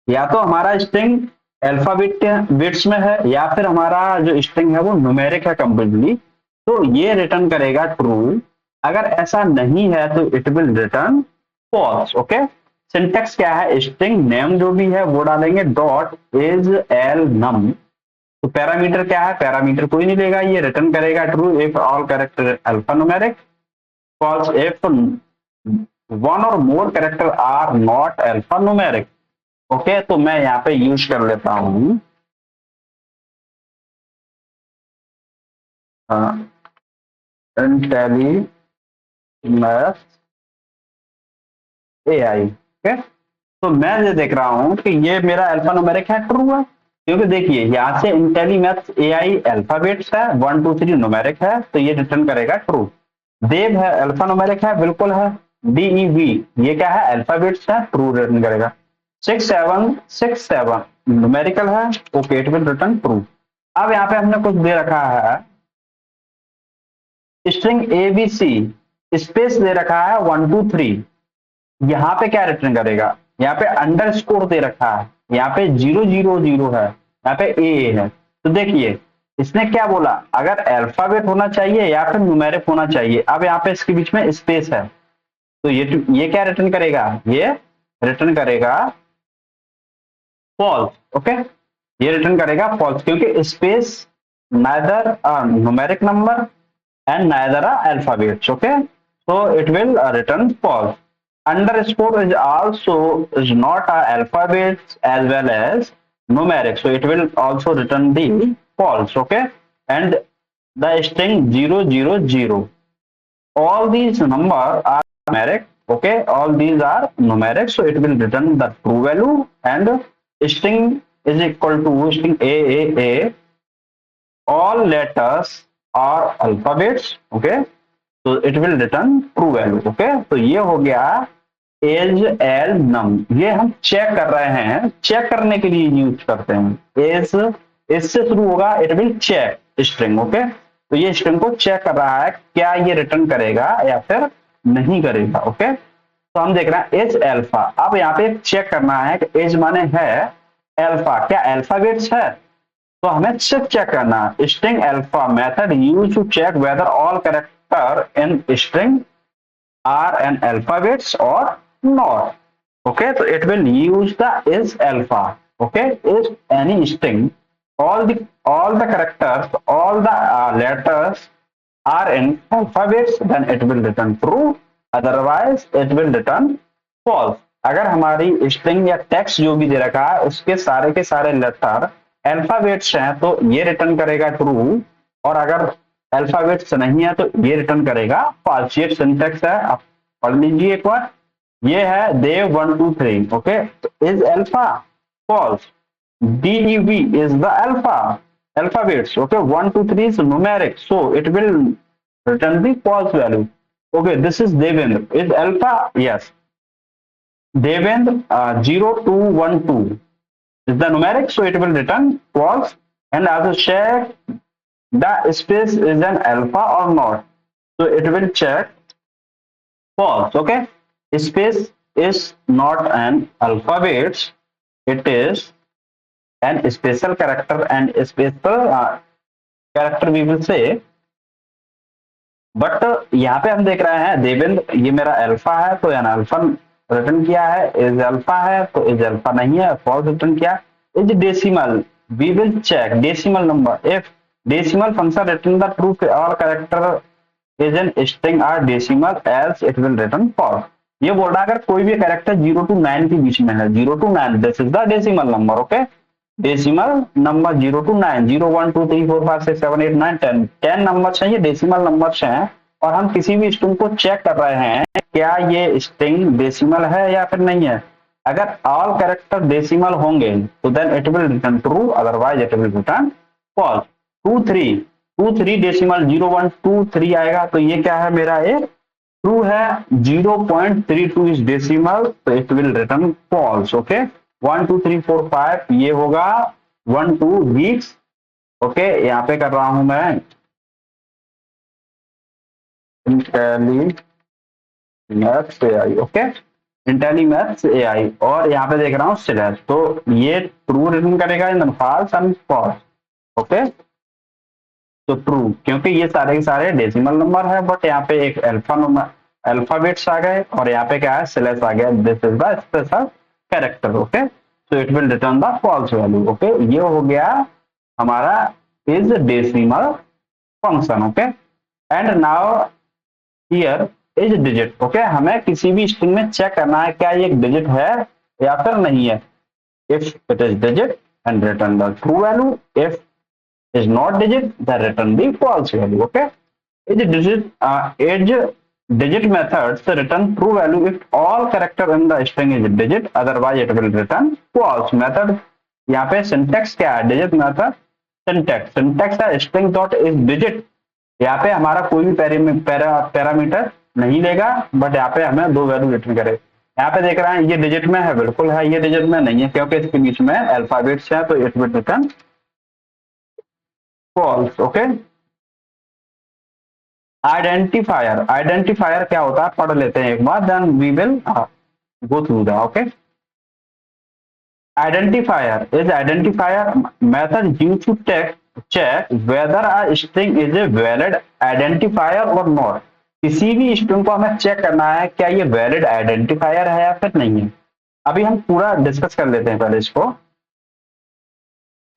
या तो हमारा स्ट्रिंग अल्फाबेट बिट्स में है या फिर हमारा जो स्ट्रिंग है वो न्यूमेरिक है कंप्लीटली, तो ये रिटर्न करेगा ट्रू। अगर ऐसा नहीं है तो it will return false, okay. Syntax क्या है, स्ट्रिंग नेम जो भी है वो डालेंगे डॉट इज एल नम। तो पैरामीटर क्या है, पैरामीटर कोई नहीं लेगा, ये रिटर्न करेगा true if all character alpha numeric, false if one or more character are not alphanumeric, okay. तो मैं यहाँ पे यूज कर लेता हूं इंटेलिमैथ AI, ओके। तो मैं ये देख रहा हूं कि ये मेरा अल्फान्यूमेरिक है, ट्रू है, क्योंकि देखिए यहाँ से इंटेलिमैथ AI अल्फाबेट्स है, 1 2 3 न्यूमेरिक है, तो ये रिटर्न करेगा ट्रू। देव है अल्फा न्यूमेरिक है, बिल्कुल है। DEV ये क्या है अल्फाबेट्स है, ट्रू रिटर्न करेगा। 6 7 न्यूमेरिकल है, okay, it will return true. अब यहाँ पे हमने कुछ दे रखा है स्ट्रिंग ABC स्पेस दे रखा है 1 2 3, यहाँ पे क्या रिटर्न करेगा, यहाँ पे अंडरस्कोर दे रखा है, यहाँ पे 0 0 0 है, यहाँ पे A है। तो देखिए इसने क्या बोला, अगर अल्फाबेट होना चाहिए या फिर न्यूमेरिक होना चाहिए। अब यहाँ पे इसके बीच में स्पेस है, तो ये क्या रिटर्न करेगा, ये रिटर्न करेगा फॉल्स, ओके, ये रिटर्न करेगा फॉल्स, क्योंकि space neither numeric number and neither are alphabets, okay, so it will return false. Underscore is also is not a alphabet as well as numeric, so it will also return the false. Okay, and the string 000, all these numbers are numeric. Okay, all these are numeric, so it will return the true value, and string is equal to string a, all letters are alphabets. Okay, so it will return true value. Okay, तो ये हो गया एज एल नम, ये हम चेक कर रहे हैं, चेक करने के लिए यूज करते हैं। एज इससे शुरू होगा, it will check string. Okay, तो ये स्ट्रिंग को चेक कर रहा है क्या ये रिटर्न करेगा या फिर नहीं करेगा। ओके, तो हम देख रहे हैं एज एल्फा। अब यहाँ पे चेक करना है कि एज माने है एल्फा, क्या अल्फाबेट्स है, तो हमें सिर्फ चेक करना है string alpha method use to check whether all character in string are an alphabets or not. Okay, so it will use the is alpha. Okay, is any string, all the characters, all the letters are in alphabets, then it will return true, otherwise it will return false. अगर हमारी स्ट्रिंग या टेक्स्ट जो भी दे रखा है उसके के सारे लेटर अल्फाबेट्स हैं तो ये रिटर्न करेगा ट्रू, और अगर अल्फाबेट्स नहीं है तो ये रिटर्न करेगा फॉल्स। ये सिंटैक्स है, आप पढ़ लीजिए एक बार। ये है Dev 1 2 3। Okay, is alpha false, DEV is the alphabets. Okay, 1 2 3 is numeric, so it will return the false value. Okay, this is Devendra, is alpha, yes, Devendra 0 2 1 2 is the numeric, so it will return false. And also check the space is an alpha or not, so it will check false. Okay, space is not an alphabet, it is an special character, and special character we will say, but यहाँ पे हम देख रहे हैं देवेंद्र ये मेरा अल्फा है तो यानी अल्फा रिटर्न किया है, इज अल्फा है तो इज अल्फा नहीं है, फॉल्स रिटर्न किया। Is decimal, we will check decimal number, if decimal function return the true all character is an string are decimal else it will return false. ये बोल रहा है अगर कोई भी कैरेक्टर 0 to 9 के बीच में है, 0 to 9 this is the decimal number. Okay, decimal number 0 to 9, 0 1 2 3 4 5 6 7 8 9 10 10 numbers हैं, ये डेसिमल नंबर्स हैं, और हम किसी भी स्ट्रिंग को चेक कर रहे हैं क्या ये स्ट्रिंग डेसिमल है या फिर नहीं है। अगर ऑल कैरेक्टर डेसिमल होंगे तो then it will return true, otherwise it will return false. 2 3 decimal 0 1 2 3 आएगा तो ये क्या है मेरा एक ट्रू है, 0.32 इज डेसिमल तो it will return false. Okay, 1 2 3 4 5 ये होगा 1 2 वीक्स। ओके, यहाँ पे कर रहा हूं मैं इंटेलीमैथ्स AI। ओके, इंटेलीमैथ्स AI, और यहाँ पे देख रहा हूँ सिलेक्ट, तो ये ट्रू रिटर्न करेगा इन फॉल्स एंड फॉल्स। ओके, तो ट्रू, क्योंकि ये सारे के सारे डेसिमल नंबर है, बट यहाँ पे एक अल्फा नंबर अल्फाबेट्स आ गए और यहाँ पे क्या है स्लैश आ गया, this is the special character. Okay, so it will return the false value. Okay, ये हो गया हमारा is decimal function. Okay, and now here is digit. Okay, हमें किसी भी स्ट्रिंग में चेक करना है क्या ये एक डिजिट है या फिर नहीं है। If it is digit and return the true value, if is not digit, then return the false value. Okay, digit methods return true value if all character in the string is digit, otherwise it will return false method। यहाँ पे syntax क्या है, digit method syntax है string dot is digit। यहाँ पे हमारा कोई भी पैरामीटर नहीं लेगा, बट यहाँ पे हमें दो वैल्यू रिटर्न करे। यहाँ पे देख रहे हैं ये डिजिट में है, बिल्कुल है, ये डिजिट में नहीं है क्योंकि इसके बीच में अल्फाबेट्स है, तो it will return false. Okay, identifier क्या होता है पढ़ लेते हैं एक बार, then we will go through the. Okay, identifier method used to check whether a string is a valid identifier or not। किसी भी स्ट्रिंग को हमें चेक करना है क्या ये वैलिड आइडेंटिफायर है या फिर नहीं है। अभी हम पूरा डिस्कस कर लेते हैं पहले इसको।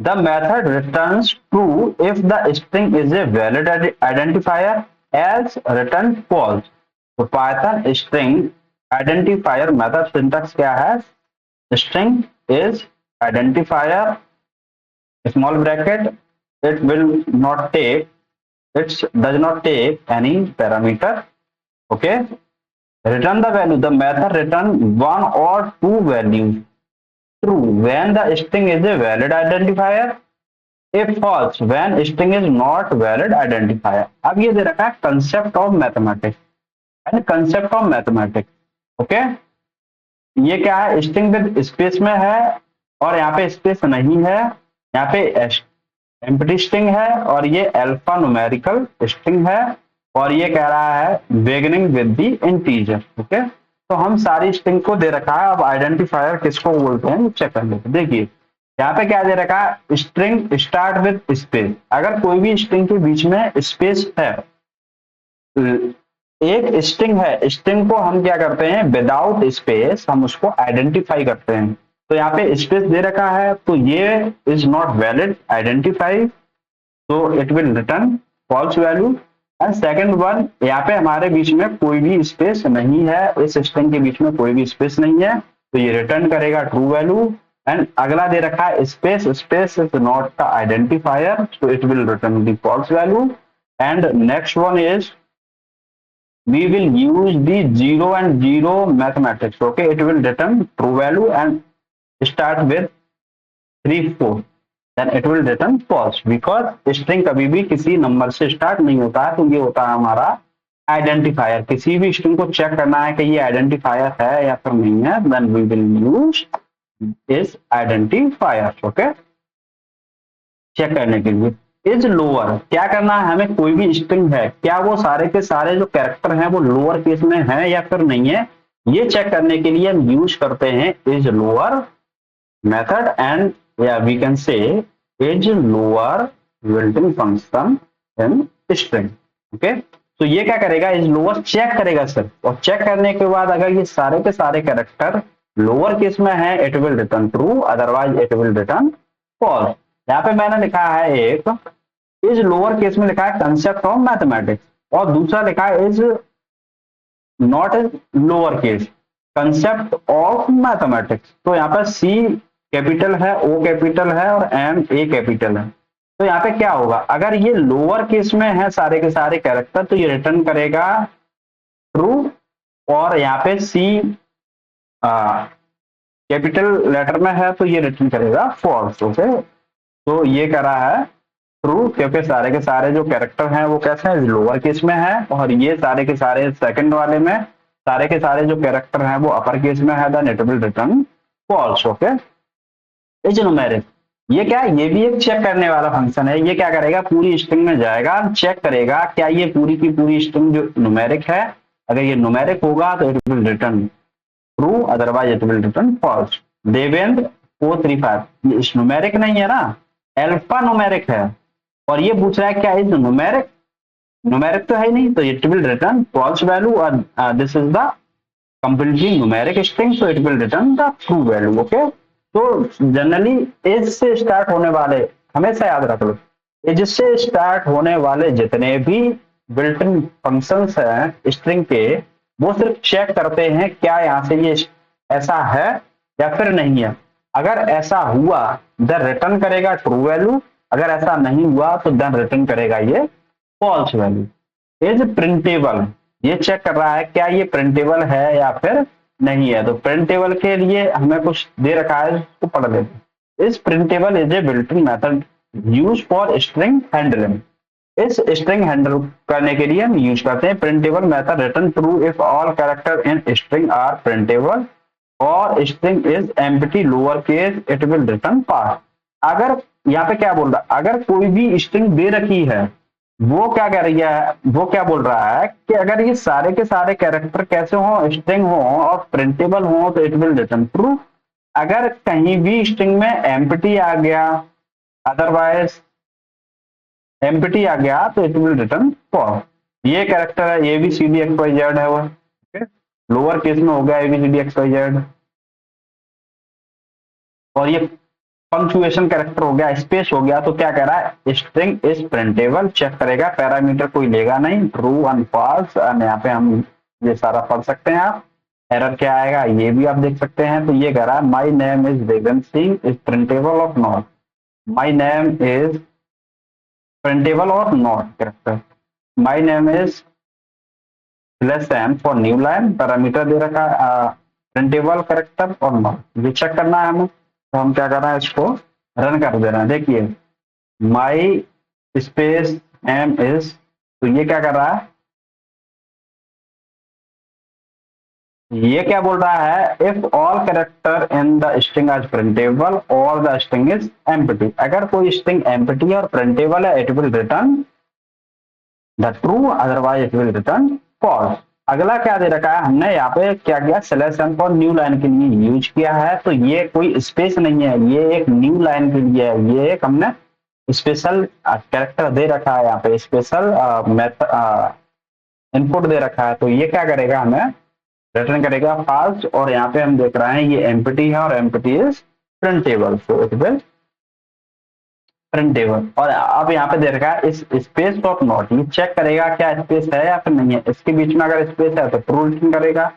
The method returns true if the string is a valid identifier, else return false। तो Python string identifier method syntax क्या है, string is identifier, small bracket, it will not take, it does not take any parameter. Okay, return the value, the method return one or two values true when the string is a valid identifier, if false when string is not valid identifier. अब ये दे रखा है concept of mathematics and concept of mathematics. Okay, ये क्या है, स्ट्रिंग विद स्पेस में है और यहाँ पे स्पेस नहीं है, यहाँ पे एम्प्टी स्ट्रिंग है और ये अल्फा न्यूमेरिकल स्ट्रिंग है और ये कह रहा है beginning with the integer. Okay, तो हम सारी स्ट्रिंग को दे रखा है. अब आइडेंटिफायर किसको बोलते हैं चेक कर लेते. देखिए यहाँ पे क्या दे रखा है, स्ट्रिंग स्टार्ट विद स्पेस. अगर कोई भी स्ट्रिंग के बीच में स्पेस है, एक स्ट्रिंग है, स्ट्रिंग को हम क्या करते हैं विदाउट स्पेस हम उसको आइडेंटिफाई करते हैं. तो यहाँ पे स्पेस दे रखा है तो ये इज नॉट वैलिड आइडेंटिफाई, तो it will return false value. And second one, यहाँ पे हमारे बीच में कोई भी स्पेस नहीं है, इस स्ट्रिंग के बीच में कोई भी स्पेस नहीं है तो ये रिटर्न करेगा ट्रू वैल्यू. एंड अगला दे रखा है space, space is not the identifier तो it will return the false value. And next one is we will use the 0 and 0 mathematics. Okay, it will return true value and start with 3 4, then it will return false because string कभी भी किसी नंबर से स्टार्ट नहीं होता है. तो ये होता है हमारा आइडेंटिफायर. किसी भी स्ट्रिंग को चेक करना है कि ये आइडेंटिफायर है या फिर नहीं है, then we will use is identifier. Okay, check करने के लिए. इज लोअर, क्या करना है हमें, कोई भी स्ट्रिंग है क्या वो सारे के सारे जो कैरेक्टर हैं वो लोअर केस में है या फिर नहीं है, ये चेक करने के लिए हम यूज करते हैं इज लोअर मेथड एंड या we can say is lower built in function in string. Okay, तो ये क्या करेगा, इज लोअर चेक करेगा सिर्फ, और चेक करने के बाद अगर ये सारे के सारे कैरेक्टर लोअर केस में है it will return true, otherwise it will return false. यहाँ पे मैंने लिखा है एक इज लोअर केस में लिखा है कंसेप्ट ऑफ मैथमेटिक्स और दूसरा लिखा है is not a lower case concept of mathematics. तो यहाँ पे सी कैपिटल है, ओ कैपिटल है और एम ए कैपिटल है. तो यहाँ पे क्या होगा, अगर ये लोअर केस में है सारे के सारे कैरेक्टर तो ये रिटर्न करेगा ट्रू, और यहाँ पे सी कैपिटल लेटर में है तो ये रिटर्न करेगा फॉल्स. ओके, तो ये कह रहा है ट्रू क्योंकि सारे के सारे जो कैरेक्टर हैं वो कैसे हैं, लोअर केस में है, और ये सारे के सारे सेकंड वाले में सारे के सारे जो कैरेक्टर हैं वो अपर केस में है, then it will return false. Okay, is numeric, ये क्या है, ये भी एक चेक करने वाला फंक्शन है. ये क्या करेगा, पूरी स्ट्रिंग में जाएगा, चेक करेगा क्या ये पूरी की पूरी स्ट्रिंग जो न्यूमेरिक है, अगर ये न्यूमेरिक होगा तो it will return true, otherwise it will return false. Devendra 435, ये न्यूमेरिक नहीं है ना, अल्फा न्यूमेरिक है, और ये पूछ रहा है क्या इज न्यूमेरिक, न्यूमेरिक तो है ही नहीं, तो it will return false value. और this is the completely numeric string so it will return the true value. Okay, तो जनरली एज से स्टार्ट होने वाले, हमेशा याद रख लो, एज से स्टार्ट होने वाले जितने भी बिल्ट इन फंक्शंस हैं स्ट्रिंग के, वो सिर्फ चेक करते हैं क्या यहाँ से ये ऐसा है या फिर नहीं है. अगर ऐसा हुआ देन रिटर्न करेगा ट्रू वैल्यू, अगर ऐसा नहीं हुआ तो देन रिटर्न करेगा ये फॉल्स वैल्यू. इज प्रिंटेबल, ये चेक कर रहा है क्या ये प्रिंटेबल है या फिर नहीं है. तो प्रिंटेबल के लिए हमें कुछ दे रखा है, उसको पढ़ लेते. Is printable is a built in method use for string handling. इस स्ट्रिंग हैंडल करने के लिए हम यूज करते हैं printable method return true if all character in string are printable और string is empty lower case it will return pass. अगर यहाँ पे क्या बोल रहा है, अगर कोई भी स्ट्रिंग दे रखी है वो क्या कह रही है, वो क्या बोल रहा है कि अगर ये सारे के सारे कैरेक्टर कैसे हो, स्ट्रिंग हो और प्रिंटेबल हो तो इट विल रिटर्न ट्रू. अगर कहीं भी स्ट्रिंग में एम्प्टी आ गया, अदरवाइज एम्प्टी आ गया तो इट विल रिटर्न फॉल्स. ये कैरेक्टर है A B C D X Y Z है वो, लोअर केस में हो गया A B C D X Y Z, और ये पंक्चुएशन कैरेक्टर हो गया, स्पेस हो गया, तो क्या कह रहा है, स्ट्रिंग इज प्रिंटेबल, चेक करेगा, पैरामीटर कोई लेगा नहीं, ट्रू एंड फॉल्स. यहाँ पे हम ये सारा पढ़ सकते हैं आप. एरर क्या आएगा ये भी आप देख सकते हैं। तो ये कह रहा है my name is Devendra Singh is printable और not, my name is printable और not character, my name is plus n for new line, parameter दे रखा है प्रिंटेबल करेक्टर और नॉट, ये चेक करना है हमें। तो हम क्या कर रहे हैं इसको रन कर दे रहे हैं। देखिए माई स्पेस एम इज, तो ये क्या कर रहा है, ये क्या बोल रहा है if all character in the string are printable और द स्ट्रिंग इज एम्प्टी, अगर कोई स्ट्रिंग एम्प्टी है और प्रिंटेबल है it will return the true otherwise it will return false. अगला क्या दे रखा है हमने यहाँ पे क्या किया सिलेक्शन फॉर न्यू लाइन के लिए यूज किया है, तो ये कोई स्पेस नहीं है, ये एक न्यू लाइन के लिए है, ये एक हमने स्पेशल कैरेक्टर दे रखा है यहाँ पे, स्पेशल इनपुट दे रखा है। तो ये क्या करेगा हमें रिटर्न करेगा फाल्स, और यहाँ पे हम देख रहे हैं ये एम्प्टी है और empty is printable, so it will printable. और अब यहाँ पे दे रखा है इस स्पेस डॉट नॉट, ये चेक करेगा क्या स्पेस है या फिर नहीं है, इसके बीच में अगर स्पेस है तो ट्रू रिटर्न करेगा,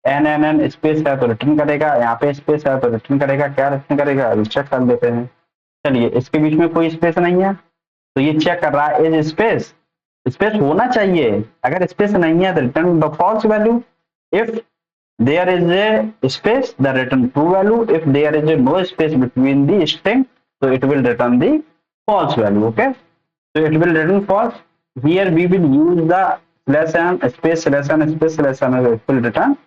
एन एन एन स्पेस है तो रिटर्न करेगा, यहाँ पे स्पेस है तो रिटर्न करेगा, क्या रिटर्न करेगा अभी चेक कर लेते हैं। चलिए इसके बीच में कोई स्पेस नहीं है तो ये चेक कर रहा है इज स्पेस, स्पेस होना चाहिए, अगर स्पेस नहीं है तो return the false value, if there is a space the return true value, if there is a no space between the string so it will return the false value, okay, so it will return false. Here we will use the slash n space slash n space slash n, it will return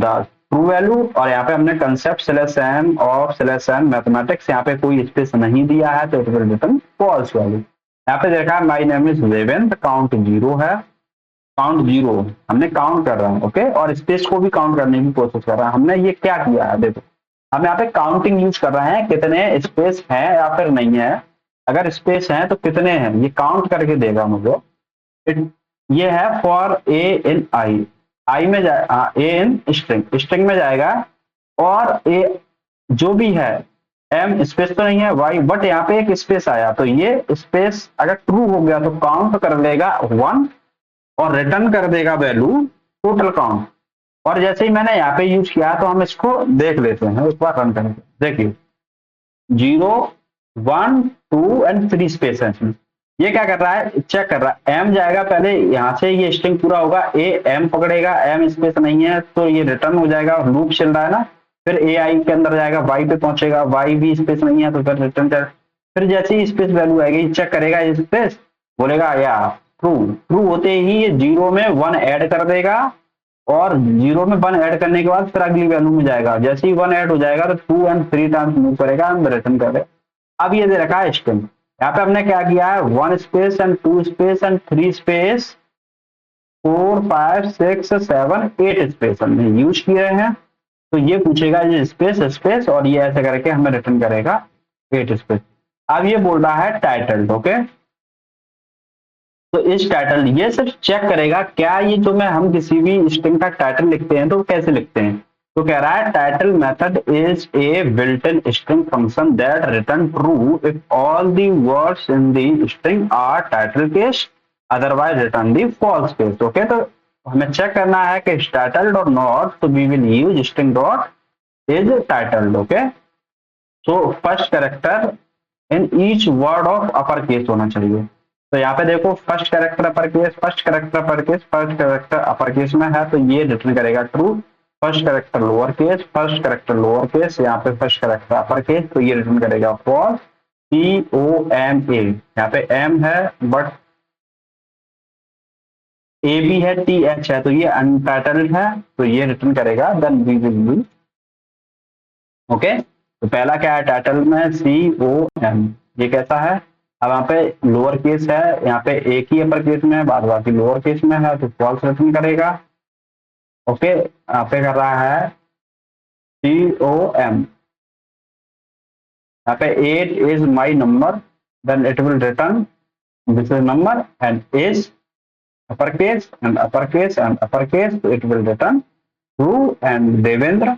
the true value। और यहाँ पे हमने concept slash n और slash n mathematics यहाँ पे कोई स्पेस नहीं दिया है तो it will return false value। यहाँ पे देखा है my name is Devendra, count 0 है, काउंट 0 हमने काउंट कर रहा है ओके, और स्पेस को भी काउंट करने की कोशिश कर रहा है। हमने ये क्या किया है देखो, हम यहाँ पे काउंटिंग यूज कर रहे हैं कितने स्पेस है या फिर नहीं है, अगर स्पेस है तो कितने हैं ये काउंट करके देगा मुझे। ये है फॉर ए इन आई, आई में जाए ए इन स्ट्रिंग, स्ट्रिंग में जाएगा, और ए जो भी है एम स्पेस तो नहीं है वाई, बट यहाँ पे एक स्पेस आया तो ये स्पेस अगर ट्रू हो गया तो काउंट कर लेगा 1 और रिटर्न कर देगा वैल्यू टोटल काउंट। और जैसे ही मैंने यहाँ पे यूज किया तो हम इसको देख लेते हैं, एक बार रन करेंगे। देखिए 0 1 2 एंड 3 स्पेस है, ये क्या कर रहा है चेक कर रहा है, एम जाएगा पहले यहाँ से, ये स्ट्रिंग पूरा होगा, ए एम पकड़ेगा, एम स्पेस नहीं है तो ये रिटर्न हो जाएगा, लूप चल रहा है ना, फिर ए आई के अंदर जाएगा, वाई पे पहुंचेगा, वाई भी स्पेस नहीं है तो फिर रिटर्न कर, फिर जैसे ही स्पेस वैल्यू आएगी चेक करेगा स्पेस, बोलेगा या ट्रू, ट्रू होते ही ये 0 में 1 ऐड कर देगा, और 0 में 1 ऐड करने के बाद फिर अगली वैल्यू में जाएगा, जैसे ही 1 ऐड हो जाएगा तो 2 एंड 3 टाइम्स मूव करेगा एंड रिटर्न कर देगा। अब ये दे रखा है स्ट्रिंग, यहाँ पे हमने क्या किया है 1 space and 2 space and 3 space 4 5 6 7 8 space हमने यूज किए हैं। तो ये पूछेगा ये स्पेस स्पेस और ये ऐसे करके हमें रिटर्न करेगा 8 स्पेस। अब ये बोल रहा है टाइटल, ओके, तो इस टाइटल ये सिर्फ चेक करेगा क्या ये जो मैं हम किसी भी स्ट्रिंग का टाइटल लिखते हैं तो कैसे लिखते हैं, तो कह रहा है title method is a built in string function that return true if all the words in the string are title case otherwise return the false case, okay. तो हमें चेक करना है कि टाइटल डॉट नॉट, तो we will use string dot is title, okay. So first character in each word of upper case होना चाहिए। तो यहाँ पे देखो first character upper case, first character upper case, first character upper case में है तो ये रिटर्न करेगा true, first character lower case, first character lower case, यहाँ पे फर्स्ट कैरेक्टर अपर केस तो ये रिटर्न करेगा फॉल्स, COMA, यहाँ पे M है बट A भी है, TH है तो ये अनटाइटल्ड है तो ये रिटर्न करेगा then we will use, okay. तो पहला क्या है टाइटल में COM, ये कैसा है, अब यहाँ पे लोअर केस है, यहाँ पे एक ही अपर केस में है, बाद बाकी लोअर केस में है तो फॉल्स रिटर्न करेगा, ओके। यहाँ पे कर रहा है COM, यहाँ पे 8 is my number then it will return this is number and is upper case and upper case and upper case, तो it will return true and Devendra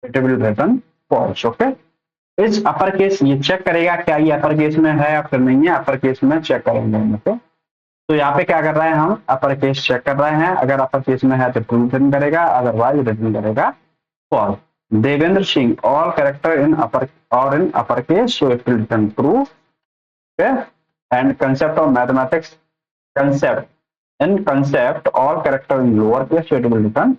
it will return false, okay. इस अपर केस ये चेक करेगा क्या ये अपर केस में है या फिर नहीं है, अपर केस में चेक करेंगे हम, ओके। तो यहाँ पे क्या कर रहे हैं, हम अपर केस चेक कर रहे हैं, अगर अपर केस में है तो ट्रू रिटर्न करेगा, अदरवाइज रिटर्न करेगा false. Devendra Singh all character in upper और in upper case, so it will return true. And concept of mathematics, concept in concept all character in lower case, so it will return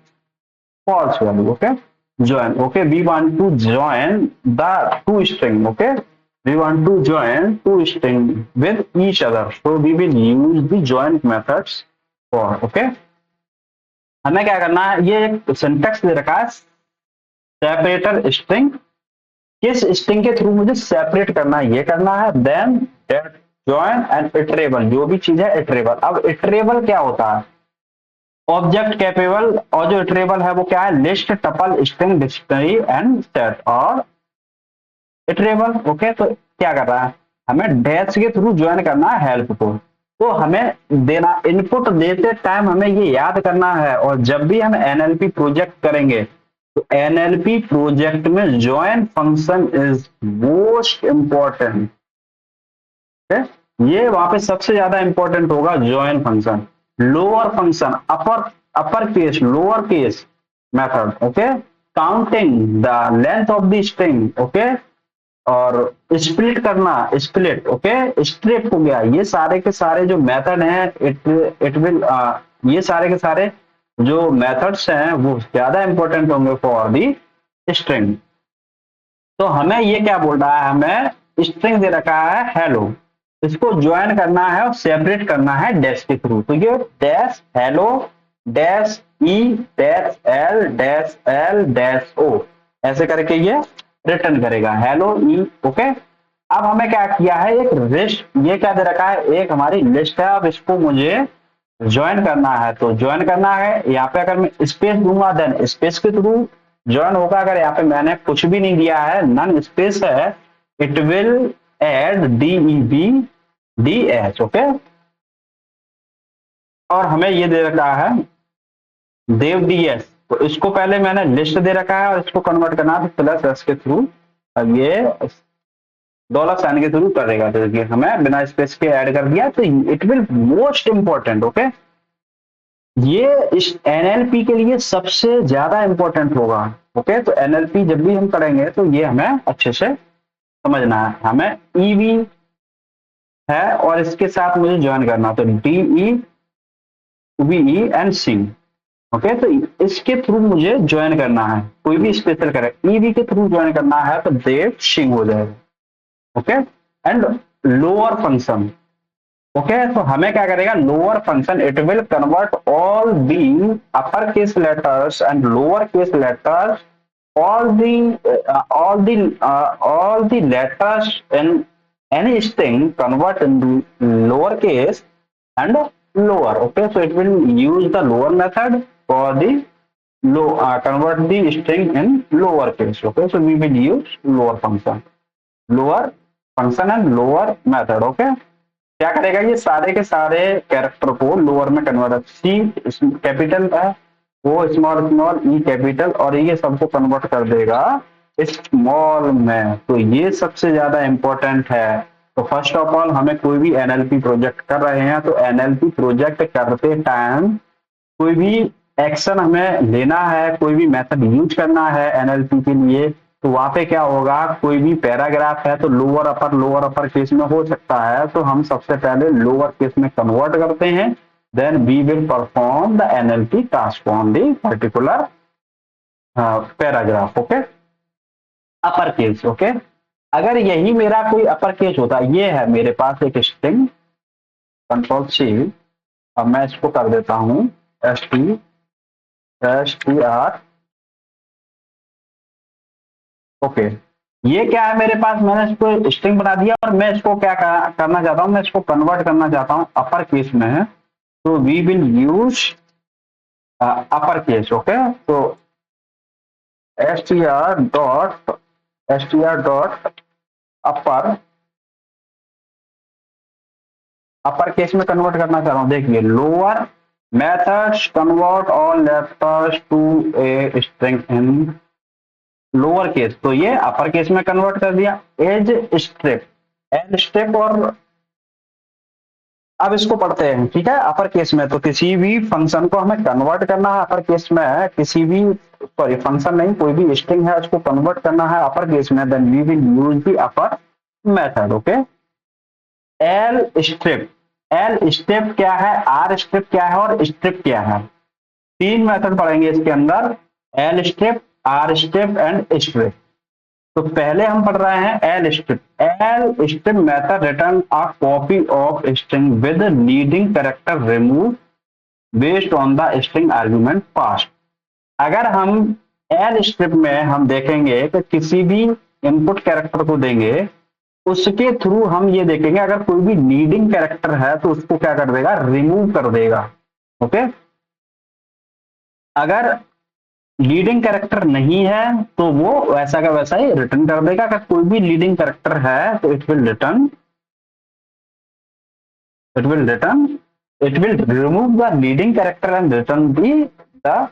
false value. Okay, join. Okay, we want to join the two string. Okay, we want to join two string with each other, so we will use the join methods for. Okay, हमें क्या करना है, ये एक सिंटेक्स दे रखा है, सेपरेटर स्ट्रिंग, किस स्ट्रिंग के थ्रू मुझे सेपरेट करना है ये करना है, then that join and iterable, जो भी चीज है इटरेबल। अब इटरेबल क्या होता है, ऑब्जेक्ट कैपेबल, और जो इटरेबल है वो क्या है, list, tuple, string, dictionary and set और इटरेबल। ओके, तो क्या कर रहा है, हमें डैश के थ्रू ज्वाइन करना है हेल्प को, तो हमें देना, इनपुट देते टाइम हमें ये याद करना है, और जब भी हम एनएलपी प्रोजेक्ट करेंगे तो एनएलपी प्रोजेक्ट में join function is most important. ये वहां पे सबसे ज्यादा इंपॉर्टेंट होगा join function, lower function, upper case, lower case method. Okay, counting the length of the string. Okay, और स्प्लिट करना, स्प्लिट, ओके, स्ट्रिप हो गया, ये सारे के सारे जो मेथड हैं, इट विल ये सारे के सारे जो मेथड्स हैं वो ज्यादा इंपॉर्टेंट होंगे फॉर दी स्ट्रिंग। तो हमें ये क्या बोल रहा है, हमें स्ट्रिंग दे रखा है हेलो, इसको ज्वाइन करना है और सेपरेट करना है डैश के थ्रू, तो ये dash hello dash E dash L dash O ऐसे करके ये रिटर्न करेगा हेलो ई। ओके, अब हमें क्या किया है, एक लिस्ट, ये क्या दे रखा है, एक हमारी लिस्ट है, अब इसको मुझे ज्वाइन करना है, तो ज्वाइन करना है, यहाँ पे अगर मैं स्पेस दूंगा देन स्पेस के थ्रू ज्वाइन होगा, अगर यहाँ पे मैंने कुछ भी नहीं दिया है, नन स्पेस है, it will add DEB DH। Okay, और हमें ये दे रखा है देव DS, तो इसको पहले मैंने लिस्ट दे रखा है और इसको कन्वर्ट करना है प्लस एस के थ्रू, अब ये डॉलर साइन के थ्रू करेगा, तो देखिए हमें बिना स्पेस के ऐड कर दिया, तो it will most important. Okay, ये इस एनएलपी के लिए सबसे ज्यादा इंपॉर्टेंट होगा। ओके, तो एनएलपी जब भी हम करेंगे तो ये हमें अच्छे से समझना है, हमें ईवी है और इसके साथ मुझे ज्वाइन करना, तो DEVE एंड सी। ओके, तो इसके थ्रू मुझे ज्वाइन करना है, कोई भी स्पेशल करे, ईवी के थ्रू ज्वाइन करना है तो देव सिंह हो जाएगा। Okay, and lower function. Okay, तो हमें क्या करेगा, lower function, it will convert all the upper case letters and lower case letters, all the letters in any string convert into lower case and lower. Okay, so it will use the lower method for the convert the string in lower case. Okay, so we will use lower function and lower method. Okay, क्या करेगा, ये सारे के सारे कैरेक्टर को लोअर में कन्वर्ट, सी कैपिटल है, वो स्मॉल स्मॉल, ई कैपिटल, और ये सबको कन्वर्ट कर देगा स्मॉल में, तो ये सबसे ज्यादा इंपॉर्टेंट है। तो फर्स्ट ऑफ ऑल हमें कोई भी एनएलपी प्रोजेक्ट कर रहे हैं, तो एनएलपी प्रोजेक्ट करते टाइम कोई भी एक्शन हमें लेना है, कोई भी मेथड यूज करना है एनएलपी के लिए, तो वहां पे क्या होगा, कोई भी पैराग्राफ है तो लोअर अपर केस में हो सकता है, तो हम सबसे पहले लोअर केस में कन्वर्ट करते हैं, then we will perform the NLP task on the particular paragraph. Okay, upper case. Okay, अगर यही मेरा कोई अपर केस होता, ये है मेरे पास एक स्ट्रिंग, कंट्रोल C, अब मैं इसको कर देता हूं STR। ओके, ये क्या है मेरे पास, मैंने इसको स्ट्रिंग बना दिया और मैं इसको क्या करना चाहता हूं, मैं इसको कन्वर्ट करना चाहता हूं अपर केस में है, तो we will use upper case. Okay, तो str डॉट अपर केस में कन्वर्ट करना चाह रहा हूं, देखिए lower methods convert all letters to a string in lower case, तो ये अपर केस में कन्वर्ट कर दिया। एज स्ट्रिप, एल स्ट्रिप और अब इसको पढ़ते हैं, ठीक है, अपर केस में। तो किसी भी फंक्शन को हमें कन्वर्ट करना है अपर केस में, किसी भी, सॉरी फंक्शन नहीं, कोई भी स्ट्रिंग है उसको कन्वर्ट करना है अपर केस में, then we will use the upper method. Okay, L strip, L strip क्या है, आर स्ट्रिप क्या है और स्ट्रिप क्या है। तीन मेथड पढ़ेंगे इसके अंदर, L strip, R strip and strip. तो पहले हम पढ़ रहे हैं L strip. L strip method return a copy of string with leading character remove based on the string argument passed. अगर हम एल स्ट्रिप में हम देखेंगे कि किसी भी इनपुट कैरेक्टर को देंगे, उसके थ्रू हम ये देखेंगे अगर कोई भी लीडिंग कैरेक्टर है तो उसको क्या कर देगा, रिमूव कर देगा। ओके, अगर लीडिंग कैरेक्टर नहीं है तो वो वैसा का वैसा ही रिटर्न कर देगा। अगर कोई भी लीडिंग कैरेक्टर है तो it will return, it will return, it will remove the leading character and return the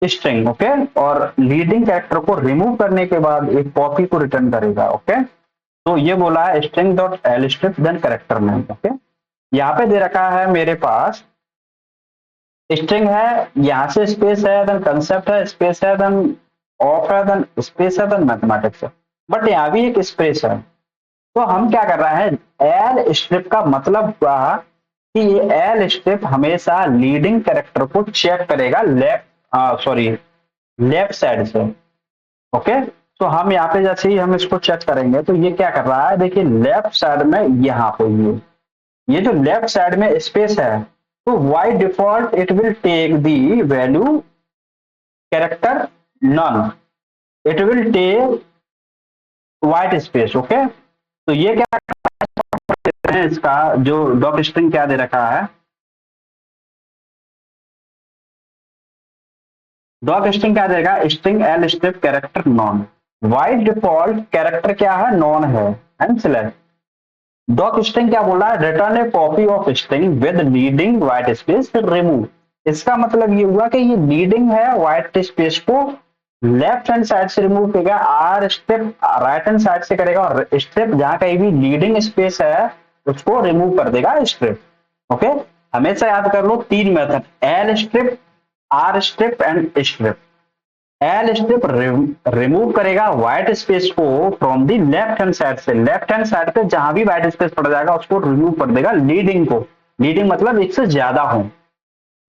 string. Okay, और लीडिंग कैरेक्टर को रिमूव करने के बाद एक कॉपी को रिटर्न करेगा। ओके, तो ये बोला है string dot L strip then character name. Okay, यहाँ पे दे रखा है मेरे पास स्ट्रिंग है, यहां से स्पेस है, देन कंसेप्ट है, स्पेस है, देन ऑफ है, देन स्पेस है, देन मैथमेटिक्स है, बट यहाँ भी एक स्पेस है। तो हम क्या कर रहे हैं, एल स्ट्रिप का मतलब हुआ कि ये एल स्ट्रिप हमेशा लीडिंग कैरेक्टर को चेक करेगा लेफ्ट, सॉरी लेफ्ट साइड से। ओके, तो हम यहाँ पे जैसे ही हम इसको चेक करेंगे तो ये क्या कर रहा है, देखिए लेफ्ट साइड में यहाँ पे ये जो लेफ्ट साइड में स्पेस है, तो by default it will take the value character none, it will take white space. Okay, तो ये क्या है, इसका जो डॉक स्ट्रिंग क्या दे रखा है, डॉक स्ट्रिंग क्या देगा, string L strip character non, by default character क्या है, नॉन है, एंड सिलेक्ट। डॉक स्ट्रिंग क्या बोल रहा है, return a copy of string with leading white space remove. इसका मतलब ये हुआ कि ये लीडिंग है, व्हाइट स्पेस को लेफ्ट हैंड साइड से रिमूव करेगा, R strip right hand side से करेगा, और स्ट्रिप जहां कहीं भी लीडिंग स्पेस है उसको रिमूव कर देगा स्ट्रिप। ओके, हमेशा याद कर लो तीन method, L strip, R strip and strip. L strip remove करेगा व्हाइट स्पेस को from the left hand side से, लेफ्ट हैंड साइड पे जहां भी व्हाइट स्पेस पड़ जाएगा उसको रिमूव कर देगा लीडिंग को, लीडिंग मतलब एक से ज्यादा हो।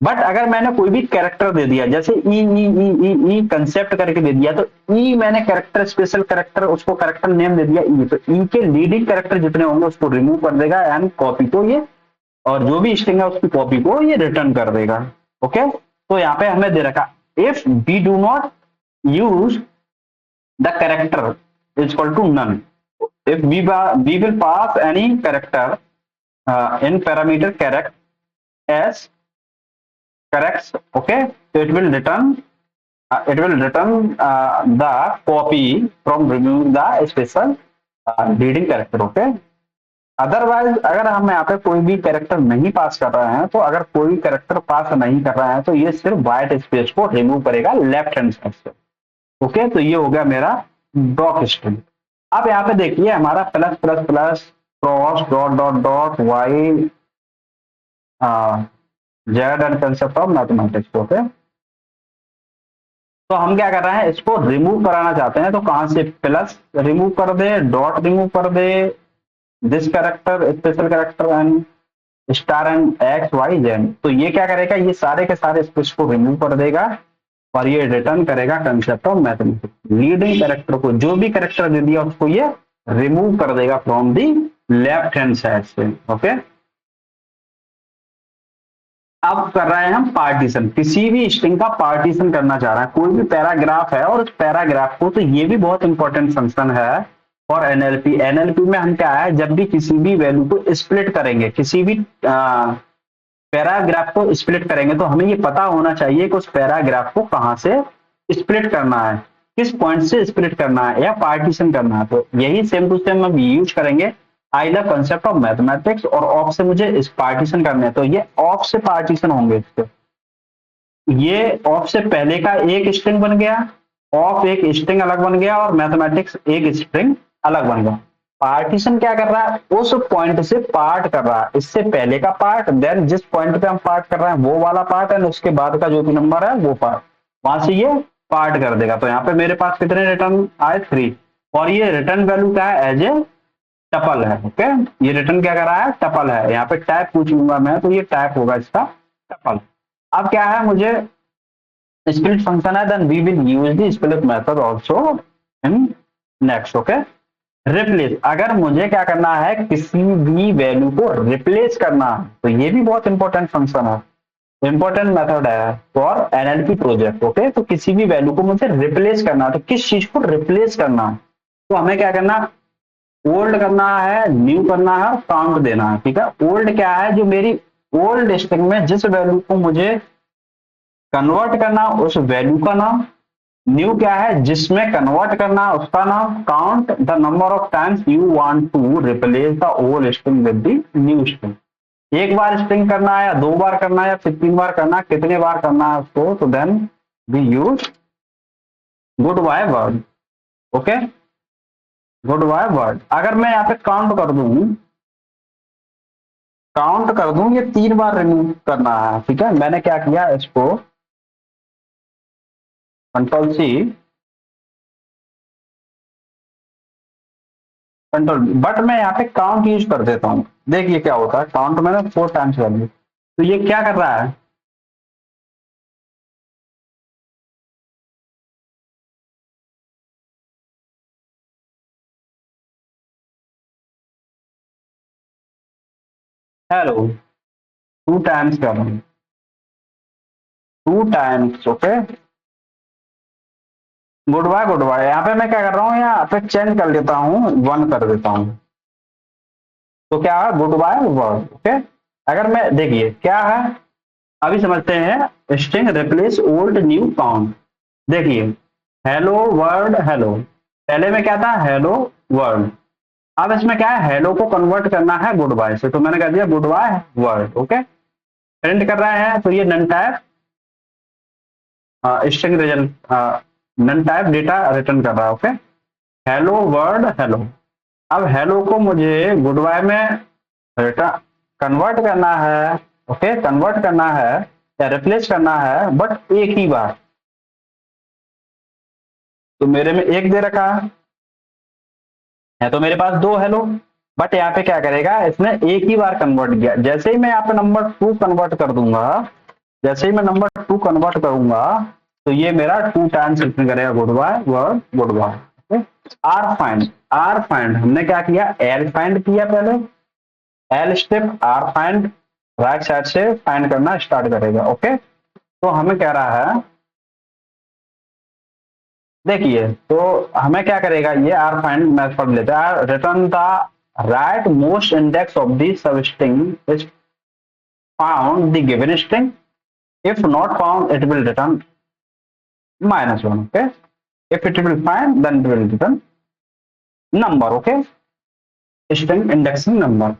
बट अगर मैंने कोई भी कैरेक्टर दे दिया, जैसे ई ई ई ई ई कंसेप्ट करके दे दिया, तो ई मैंने कैरेक्टर स्पेशल कैरेक्टर उसको कैरेक्टर नेम दे दिया ई, तो ई के लीडिंग कैरेक्टर जितने होंगे उसको रिमूव कर देगा एंड कॉपी को ये, और जो भी स्ट्रिंग है उसकी कॉपी को ये रिटर्न कर देगा। ओके, तो यहाँ पे हमें दे रखा if we do not use the character is equal to none, if we will pass any character in parameter correct as corrects, okay, so it will return the copy from removing the special leading character। okay, otherwise अगर हम यहाँ पे कोई भी कैरेक्टर नहीं पास कर रहे हैं, तो अगर कोई कैरेक्टर पास नहीं कर रहे हैं तो ये सिर्फ व्हाइट स्पेस को रिमूव करेगा लेफ्ट हैंड साइड से। ओके, तो ये हो गया मेरा डॉक स्ट्रिंग। अब यहाँ पे देखिए हमारा plus plus plus cross dot dot dot Y Z and concept of mathematics. Okay, तो हम क्या कर रहे हैं, इसको रिमूव कराना चाहते हैं, तो कहां से प्लस रिमूव कर दे, डॉट रिमूव कर दे, this character special character and star and X Y Z. तो ये क्या करेगा, ये सारे के सारे स्पेस को रिमूव कर देगा और ये रिटर्न करेगा concept of mathematics. Leading character को जो भी कैरेक्टर दे दिया उसको ये रिमूव कर देगा from the left hand side से। ओके, अब कर रहे हैं हम पार्टीशन, किसी भी स्ट्रिंग का पार्टीशन करना चाह रहे हैं, कोई भी पैराग्राफ है और उस पैराग्राफ को, तो ये भी बहुत इंपॉर्टेंट फंक्शन है फॉर एनएलपी। एनएलपी में हम क्या है, जब भी किसी भी वैल्यू को स्प्लिट करेंगे, किसी भी पैराग्राफ को स्प्लिट करेंगे, तो हमें ये पता होना चाहिए कि उस पैराग्राफ को कहां से स्प्लिट करना है, किस पॉइंट से स्प्लिट करना है या पार्टीशन करना है। तो यही सेम टू सेम हम यूज करेंगे I the concept of mathematics, और ऑफ से मुझे इस पार्टीशन करने हैं, तो ये ऑफ से पार्टीशन होंगे इसके। ये ऑफ से पहले का एक स्ट्रिंग बन गया, ऑफ एक स्ट्रिंग अलग बन गया, और मैथमेटिक्स एक स्ट्रिंग अलग बन गया। पार्टीशन क्या कर रहा है, उस पॉइंट से पार्ट कर रहा है, इससे पहले का पार्ट, देन जिस पॉइंट पे हम पार्ट कर रहे हैं वो वाला पार्ट, एंड उसके बाद का जो भी नंबर है वो पार्ट, वहां से ये पार्ट कर देगा। तो यहाँ पे मेरे पास कितने रिटर्न आए, 3, और ये रिटर्न वैल्यू क्या है, एज ए टपल है। ओके, ये रिटर्न क्या कर रहा है, टपल है। यहाँ पे टाइप पूछ लूंगा मैं, तो ये टाइप होगा इसका टपल। अब क्या है, मुझे स्प्लिट फंक्शन है, then we will use the split method also in next. Okay, replace, अगर मुझे क्या करना है, किसी भी वैल्यू को रिप्लेस करना, तो ये भी बहुत इंपॉर्टेंट फंक्शन है, इंपॉर्टेंट मेथड है फॉर एनएलपी प्रोजेक्ट। ओके, तो किसी भी वैल्यू को मुझे रिप्लेस करना, तो किस चीज को रिप्लेस करना, तो हमें क्या करना, ओल्ड करना है, न्यू करना है, और काउंट देना है। ठीक है, ओल्ड क्या है, जो मेरी ओल्ड स्ट्रिंग में जिस वैल्यू को मुझे कन्वर्ट करना उस वैल्यू का नाम, न्यू क्या है, जिसमें कन्वर्ट करना उसका नाम, count the number of times you want to replace the old string with the new string. एक बार स्ट्रिंग करना है, या 2 बार करना है, या फिर 3 बार करना है, कितने बार करना है उसको, तो then we use goodbye world. Okay, goodbye world. अगर मैं यहाँ पे काउंट कर दूं, ये 3 बार रिमूव करना है। ठीक है, मैंने क्या किया, इसको कंट्रोल सी, कंट्रोल, बट मैं यहाँ पे काउंट यूज कर देता हूँ। देखिए क्या होता है, काउंट मैंने 4 टाइम्स कर दी, तो ये क्या कर रहा है, हेलो, 2 टाइम्स कर रहा हूँ, 2 times. Okay, goodbye, goodbye. यहाँ पे मैं क्या कर रहा हूँ, यहाँ पे चेंज कर लेता हूँ, 1 कर देता हूँ, तो क्या है, गुड बाय वर्ड। ओके, अगर मैं, देखिए क्या है, अभी समझते हैं, string replace old new count. देखिए, हेलो वर्ड हेलो, पहले में क्या था, हेलो वर्ड, अब इसमें क्या है, हेलो को कन्वर्ट करना है गुड बाय से, तो मैंने कह दिया goodbye world. Okay, print कर रहा है, तो ये none type string result, none type data return कर रहा है। ओके, हेलो वर्ड हेलो, अब हेलो को मुझे गुड बाय में रिटर्न कन्वर्ट करना है। ओके, कन्वर्ट करना है या रिप्लेस करना है, बट एक ही बार, तो मेरे में 1 दे रखा है, तो मेरे पास 2 हेलो, बट यहाँ पे क्या करेगा, इसने एक ही बार कन्वर्ट किया। जैसे ही मैं यहाँ पे नंबर 2 कन्वर्ट कर दूंगा, जैसे ही मैं नंबर 2 कन्वर्ट करूंगा, तो ये मेरा 2 टाइम्स रिटर्न करेगा goodbye world goodbye. R find, R find हमने क्या किया, एल फाइंड किया पहले, L step R find, right side से फाइंड करना स्टार्ट करेगा। ओके, तो हमें कह रहा है, देखिए, तो हमें क्या करेगा, ये आर फाइंड मैथ पढ़ लेते हैं, return the right most index of the sub string is found the given string, if not found it will return -1. Okay, if it will find then it will return number. Okay, string indexing number,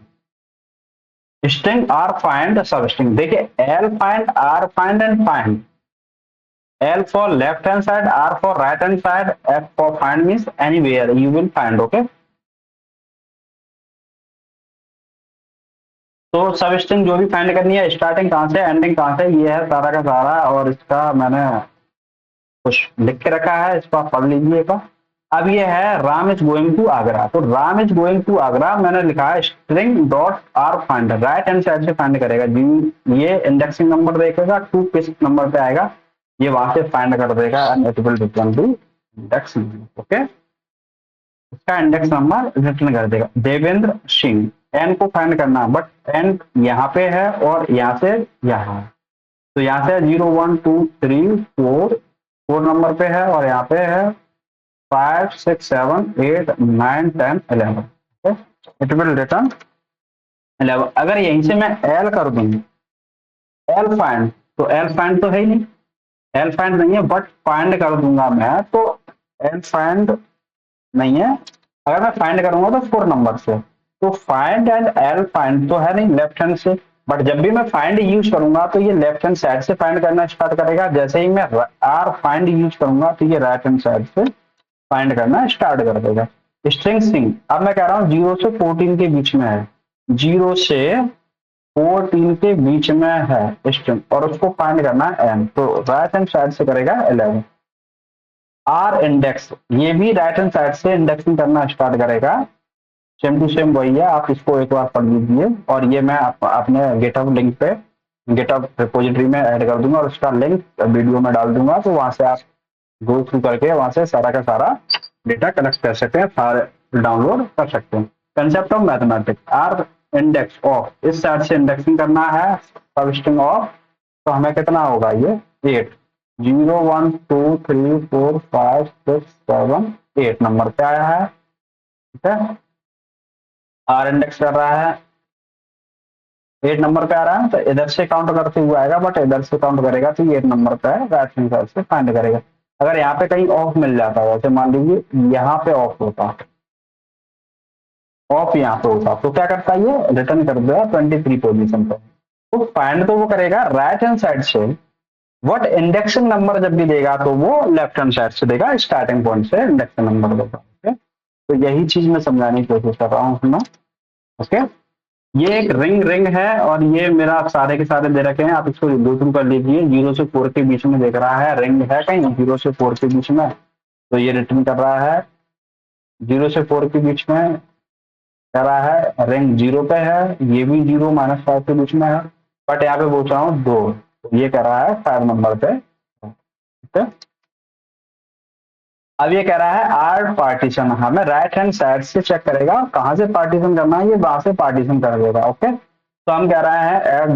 string r find substring। देखिए, l find, r find and find, l for left hand side, r for right hand side, f for find means anywhere you will find। Okay, तो सब स्ट्रिंग जो भी फाइंड करनी है, स्टार्टिंग कहाँ से एंडिंग कहाँ से, ये है सारा का सारा, और इसका मैंने कुछ लिख के रखा है, इसको आप पढ़ लीजिएगा। अब ये है Ram is going to Agra, तो Ram is going to Agra मैंने लिखा है string dot R find, right hand side से फाइंड करेगा जी, ये इंडेक्सिंग नंबर देखेगा, 2 किस नंबर पे आएगा, ये वहां से फाइंड कर देगा, it will return to index number. Okay, इसका इंडेक्स नंबर रिटर्न कर देगा। देवेंद्र सिंह, एन को फाइंड करना, बट एन यहाँ पे है और यहाँ से यहाँ, तो यहाँ से 0 1 2 3 4 नंबर पे है, और यहाँ पे है 5 6 7 8 9 10 11। It will return 11। अगर यहीं से मैं एल कर दूं, एल फाइंड, तो एल फाइंड तो है ही नहीं, एल फाइंड नहीं है, बट फाइंड कर दूंगा मैं, तो एल फाइंड नहीं है। अगर मैं फाइंड करूंगा तो 4 नंबर से, तो फाइंड एंड एल फाइंड तो है नहीं लेफ्ट हैंड से, बट जब भी मैं फाइंड यूज करूंगा तो ये लेफ्ट हैंड साइड से फाइंड करना स्टार्ट करेगा, जैसे ही मैं आर फाइंड यूज करूंगा तो ये राइट हैंड साइड से फाइंड करना स्टार्ट कर देगा। स्ट्रिंग स्ट्रिंग, अब मैं कह रहा हूँ 0 से 14 के बीच में है, 0 से 14 के बीच में है स्ट्रिंग, और उसको फाइंड करना है एन, तो राइट हैंड साइड से करेगा 11। आर इंडेक्स, ये भी राइट हैंड साइड से इंडेक्सिंग करना स्टार्ट करेगा, सेम टू सेम वही है, आप इसको एक बार पढ़ लीजिए, और ये मैं अपने गिटहब लिंक पे, गिटहब रिपोजिटरी में ऐड कर दूंगा, और उसका लिंक वीडियो में डाल दूंगा, तो वहां से आप गो थ्रू करके वहां से सारा का सारा डेटा कलेक्ट कर सकते हैं, सारे डाउनलोड कर सकते हैं। Concept of mathematics, R index of, इस साइड से इंडेक्सिंग करना है सब स्ट्रिंग ऑफ, तो हमें कितना होगा ये 8, 0 1 2 3 4 5 6 7 8 नंबर पे आया है, ठीक है। आर इंडेक्स कर रहा है, 8 नंबर पे आ रहा है, तो इधर से काउंट करते हुए आएगा, बट इधर से काउंट करेगा तो 8 नंबर पे है, राइट हैंड साइड से फाइंड करेगा। अगर यहाँ पे कहीं ऑफ मिल जाता है, जैसे मान लीजिए यहाँ पे ऑफ होता, ऑफ यहाँ पे होता, तो क्या करता है, ये रिटर्न कर देगा 23 पोजीशन पे। तो फाइंड तो वो करेगा राइट हैंड साइड से, व्हाट इंडेक्शन नंबर जब भी देगा तो वो लेफ्ट हैंड साइड से देगा, स्टार्टिंग पॉइंट से इंडेक्शन नंबर देगा। ओके, तो यही चीज मैं समझाने की कोशिश कर रहा हूँ मैं। ओके, ये एक रिंग रिंग है, और ये मेरा सारे के सारे दे रखे हैं, आप इसको गो थ्रू कर लीजिए। 0 से 4 के बीच में देख रहा है, रिंग है कहीं 0 से 4 के बीच में, तो ये रिटर्न कर रहा है 0 से 4 के बीच में कह रहा है, रिंग 0 पे है, ये भी 0 -5 के बीच में है, बट यहाँ पे बोल रहा हूँ 2, तो ये कह रहा है 5 नंबर पे। ठीक है, अब ये कह रहा है आर पार्टीशन, हमें राइट हैंड साइड से चेक करेगा, कहां से पार्टीशन करना है, ये वहां से पार्टीशन कर देगा। ओके, तो हम कह रहे हैं at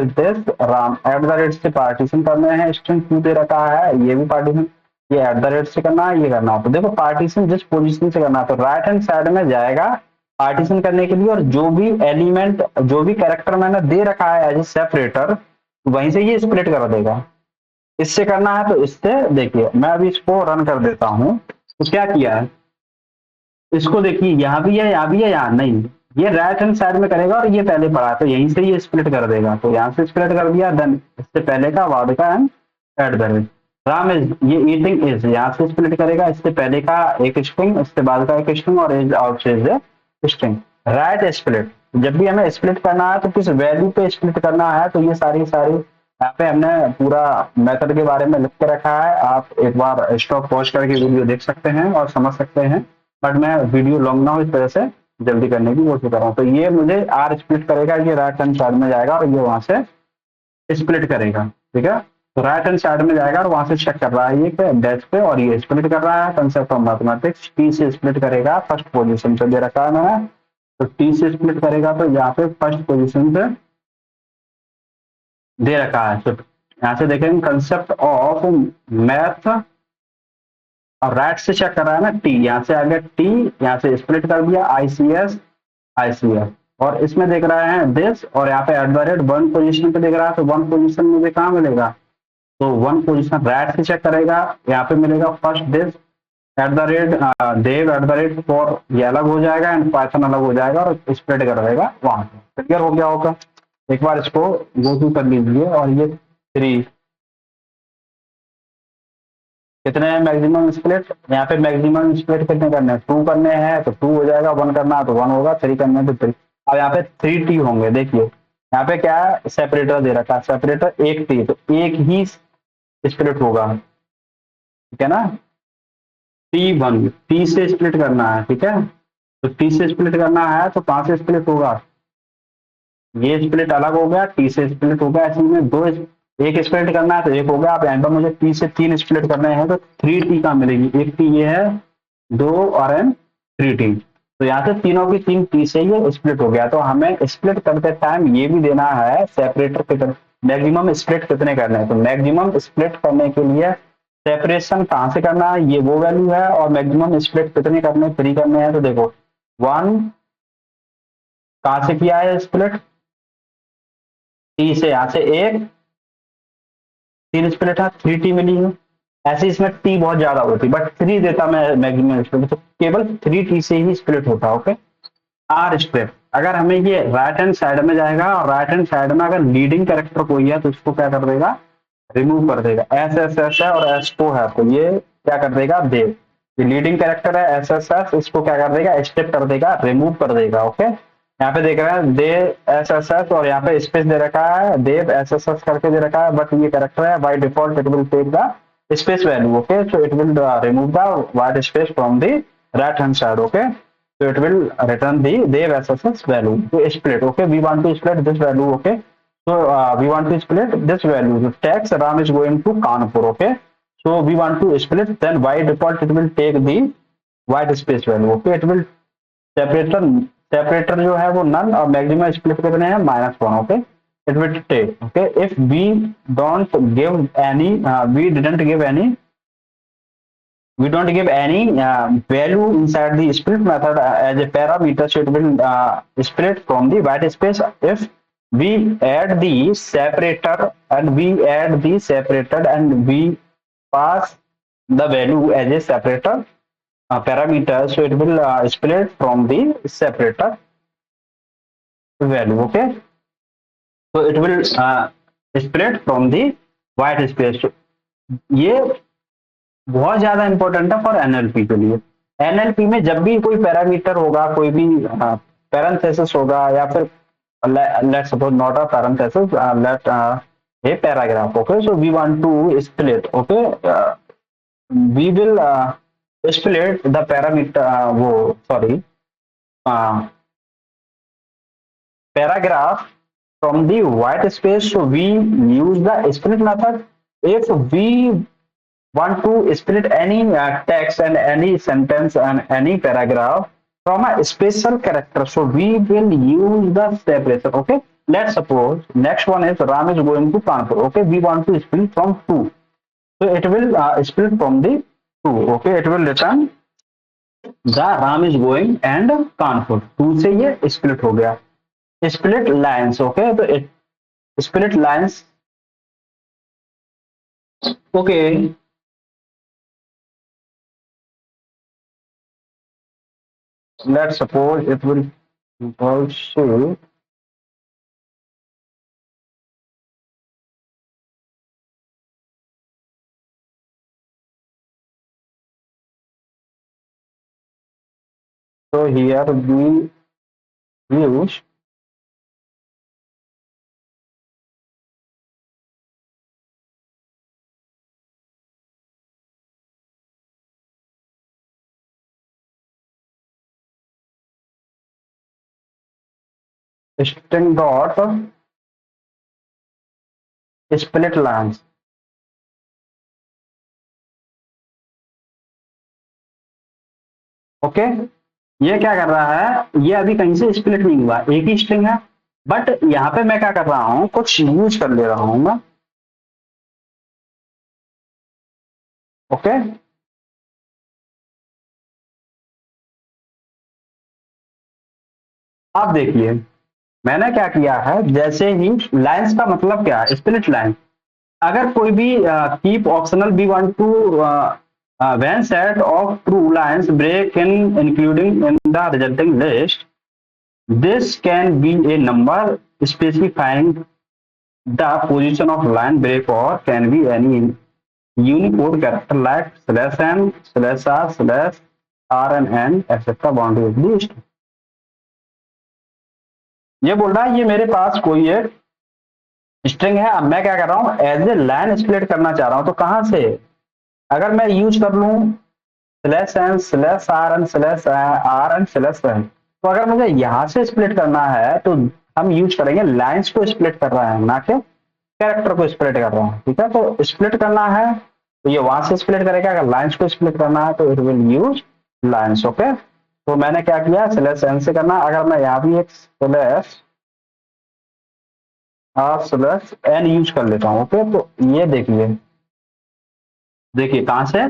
this Ram eight the rate से पार्टीशन करने हैं, स्ट्रिंग क्यू दे रखा है, ये भी पार्टीशन, ये एट द रेट से करना है, ये करना है। तो देखो पार्टीशन जिस पोजीशन से करना है, तो राइट हैंड साइड में जाएगा पार्टीशन करने के लिए, और जो भी एलिमेंट, जो भी कैरेक्टर मैंने दे रखा है एज ए सेपरेटर, वहीं से ये स्प्लिट कर देगा। इससे करना है तो इससे, देखिए मैं अभी इसको रन कर देता हूं, तो क्या किया है, इसको देखिए यहाँ भी है, यहाँ भी है, यहाँ नहीं, ये राइट हैंड साइड में करेगा, और ये पहले पड़ा तो यहीं से ये स्प्लिट कर देगा, तो यहाँ से स्प्लिट कर दिया, देन इससे पहले का बाद का and eight the rate Ram is, ये ईटिंग इज यहाँ से स्प्लिट करेगा, इससे पहले का एक स्ट्रिंग, इससे बाद का एक स्ट्रिंग, और इज आउट से स्ट्रिंग। राइट स्प्लिट, जब भी हमें स्प्लिट करना है तो किस वैल्यू पे स्प्लिट करना है, तो ये सारी यहाँ पे हमने पूरा मेथड के बारे में लिख के रखा है, आप एक बार स्टॉप पॉज करके वीडियो देख सकते हैं और समझ सकते हैं, बट मैं वीडियो लॉन्ग ना हो इस तरह से जल्दी करने की कोशिश कर रहा हूँ। तो ये मुझे आर स्प्लिट करेगा, ये राइट हैंड साइड में जाएगा, और ये वहां से स्प्लिट करेगा। ठीक है, तो राइट हैंड साइड में जाएगा, और वहां से चेक कर रहा है ये डैश पे, और ये स्प्लिट कर रहा है, कंसेप्ट ऑफ मैथमेटिक्स, टी से स्प्लिट करेगा, फर्स्ट पोजिशन से दे रखा है मैंने, तो टी से स्प्लिट करेगा, तो यहाँ पे फर्स्ट पोजिशन से दे रखा है। तो यहाँ से देखेंगे कंसेप्ट ऑफ मैथ, और राइट से चेक कर रहा है ना टी, यहाँ से आ गया टी, यहाँ से स्प्लिट कर दिया आईसीएस आईसीएस, और इसमें देख रहा है दिस, और यहाँ पे एट द रेट 1 पोजिशन पे देख रहा है, तो 1 पोजिशन मुझे कहाँ मिलेगा, तो 1 पोजिशन राइट से चेक करेगा, यहाँ पे मिलेगा first this at the rate Dev at the rate for, ये अलग हो जाएगा एंड पाइथन अलग हो जाएगा, और स्प्लिट कर देगा वहां पे। क्लियर हो गया होगा, एक बार इसको गो थ्रू कर लीजिए। और ये 3 कितने हैं मैक्सिमम स्प्लिट, यहाँ पे मैक्सिमम स्प्लिट कितने करने हैं, 2 करने हैं तो 2 हो जाएगा, 1 करना है तो 1 होगा, 3 करने हैं तो 3। अब यहाँ पे 3 टी होंगे, देखिए यहाँ पे क्या है, सेपरेटर दे रखा है, सेपरेटर एक टी, तो एक ही स्प्लिट होगा, ठीक है ना, T1 टी से स्प्लिट करना है, ठीक है, तो टी से स्प्लिट करना है तो 5 से स्प्लिट होगा, ये स्प्लिट अलग हो गया, टी से स्प्लिट हो गया, ऐसे में 2 एक स्प्लिट करना है तो 1 हो गया। अब यहाँ पर मुझे टी से 3 स्प्लिट करने हैं, तो 3 टी का मिलेगी, एक टी ये है, 2 और एन 3 टी, तो यहाँ से तीनों की 3 टी से ये स्प्लिट हो गया। तो हमें स्प्लिट करते टाइम ये भी देना है सेपरेटर कितने, मैक्सिमम स्प्लिट कितने करने हैं, तो मैक्सिमम स्प्लिट करने के लिए सेपरेशन कहाँ से करना है, ये वो वैल्यू है, और मैक्सिमम स्प्लिट कितने करने, 3 करने हैं, तो देखो 1 कहाँ से किया है स्प्लिट, टी से, यहाँ से 1 3 स्प्लिट है, 3 टी मिली है। ऐसे इसमें टी बहुत ज्यादा होती, बट 3 देता मैं मैक्सिमम स्प्लिट, तो केवल 3 टी से ही स्प्लिट होता है। ओके, आर स्प्लिट, अगर हमें ये राइट हैंड साइड में जाएगा, और राइट हैंड साइड में अगर लीडिंग कैरेक्टर कोई है तो इसको क्या कर देगा, रिमूव कर देगा, एस एस एस है और एस टू है, तो ये क्या कर देगा देव, ये लीडिंग कैरेक्टर है एसएसएस, इसको क्या कर देगा, स्टेप कर देगा, रिमूव कर देगा। ओके, यहाँ पे देख रहे हैं देव एसएसएस और यहाँ पे स्पेस दे रखा है, देव एसएसएस करके दे रखा है, बट ये कैरेक्टर है by default it will take the space value. Okay, so it will remove the white space from the right hand side. Okay, so it will return the dev SSS value to split. Okay, we want to split this value. Okay, so we want to split this value. The text Ram is going to Kanpur. Okay, so we want to split, then by default it will take the white space value. Okay, it will separator जो है वो none और maximum split कितने हैं -1. Okay, it will take. Okay, if we don't give any we don't give any value inside the split method as a parameter, so it will split from the white space. If we add the separator and we pass the value as a separator parameter, so it will split from the separator value. Okay, so it will split from the white space. So, ये बहुत ज्यादा इंपॉर्टेंट है फॉर एनएलपी के लिए। एनएलपी में जब भी कोई पैरामीटर होगा, कोई भी पैरेंथेसिस होगा या फिर let's suppose not a parenthesis, let a paragraph. Okay, so we want to split. Okay, we will split the parameter वो sorry paragraph from the white space, so we use the split method. If we want to split any text and any sentence and any paragraph from a special character, so we will use the separation. Okay, let's suppose next one is Ram is going to Kanpur. Okay, we want to split from 2, so it will split from the 2. Okay, it will return the Ram is going and Kanpur. 2 से ये split हो गया, split lines. Okay, तो split lines. Okay, let's suppose it will also so here we use string dot split lines. Okay, ये क्या कर रहा है, ये अभी कहीं से स्प्लिट नहीं हुआ, एक ही स्ट्रिंग है, बट यहाँ पे मैं क्या कर रहा हूँ, कुछ यूज कर ले रहा हूँ मैं। ओके, आप देखिए मैंने क्या किया है, जैसे ही लाइंस का मतलब क्या है, स्प्लिट लाइन। अगर कोई भी keep optional we want to when set of true lines break in including in the resulting list, this can be a number specifying the position of line break or can be any Unicode character like /n /r/r and n etc. boundary list. ये बोल रहा है ये मेरे पास कोई एक स्ट्रिंग है, अब मैं क्या कर रहा हूँ, एज ए लाइन स्प्लिट करना चाह रहा हूँ। तो कहां से, अगर मैं यूज कर लूं /n /r/n/n, तो अगर मुझे यहां से स्प्लिट करना है तो हम यूज करेंगे लाइंस को स्प्लिट कर रहे हैं, ना कि कैरेक्टर को स्प्लिट कर रहा हूं। ठीक है, तो स्प्लिट करना है तो ये वहां से स्प्लिट करेगा, अगर लाइंस को स्प्लिट करना है तो it will use lines. Okay, तो मैंने क्या किया, /n से करना। अगर मैं यहाँ भी एक /n यूज कर लेता हूँ। ओके, तो ये देखिए कहां से,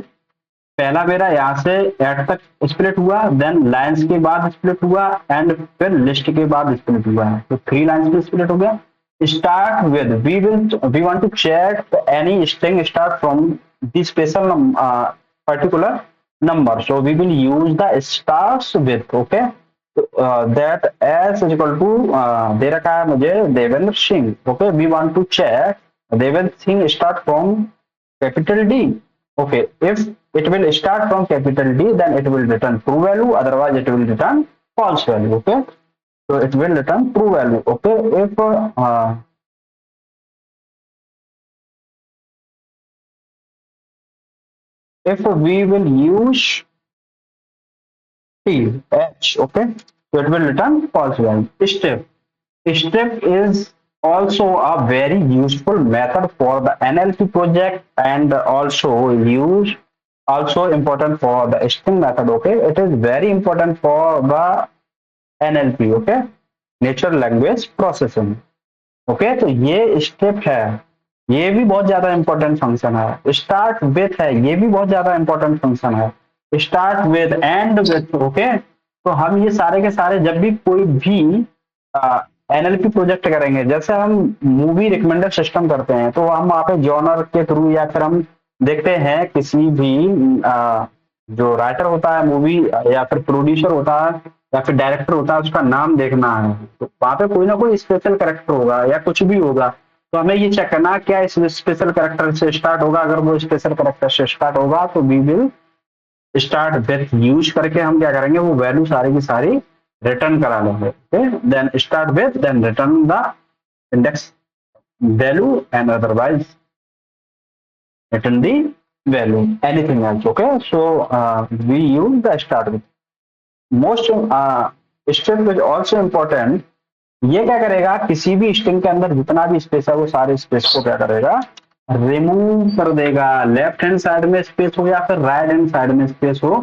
पहला मेरा यहाँ से एड तक स्प्लिट हुआ, देन लाइंस के बाद स्प्लिट हुआ एंड फिर लिस्ट के बाद स्प्लिट हुआ है, तो 3 लाइंस में स्प्लिट हो गया। Start with we want to check any string start from the special particular number, so we will use the starts with. Okay, that S is equal to दे रखा है मुझे Devendra Singh. Okay, we want to check Devendra Singh start from capital D. Okay, if It will start from capital D, then it will return true value, otherwise it will return false value. Okay, so it will return true value. Okay, if we will use T H, okay, so it will return false value. Step is also a very useful method for the NLP project, and also important for the string method. Okay, it is very important for the NLP. Okay, natural language processing. Okay, तो ये स्टेप है, ये भी बहुत ज्यादा इंपॉर्टेंट फंक्शन है. स्टार्ट विथ है, ये भी बहुत ज्यादा इंपॉर्टेंट फंक्शन है. Start with, and with. Okay, तो हम ये सारे के सारे जब भी कोई भी एनएलपी प्रोजेक्ट करेंगे, जैसे हम मूवी रिकमेंडर सिस्टम करते हैं, तो हम वहाँ पे जॉनर के थ्रू या फिर हम देखते हैं किसी भी जो राइटर होता है मूवी, या फिर प्रोड्यूसर होता है, या फिर डायरेक्टर होता है, उसका नाम देखना है. तो वहां पे कोई ना कोई स्पेशल कैरेक्टर होगा या कुछ भी होगा, तो हमें ये चेक करना क्या इस स्पेशल कैरेक्टर से स्टार्ट होगा. अगर वो स्पेशल कैरेक्टर से स्टार्ट होगा तो we will start with use करके हम क्या करेंगे, वो वैल्यू सारी की सारी रिटर्न करा लेंगे. Then start with, then return the index value, and otherwise return the value, anything else. Okay, so we use the start with. Most step is also important. ये क्या करेगा, किसी भी स्ट्रिंग के अंदर जितना भी स्पेस है वो सारे स्पेस को क्या करेगा, रिमूव कर देगा. लेफ्ट हैंड साइड में स्पेस हो या फिर राइट हैंड साइड में स्पेस हो,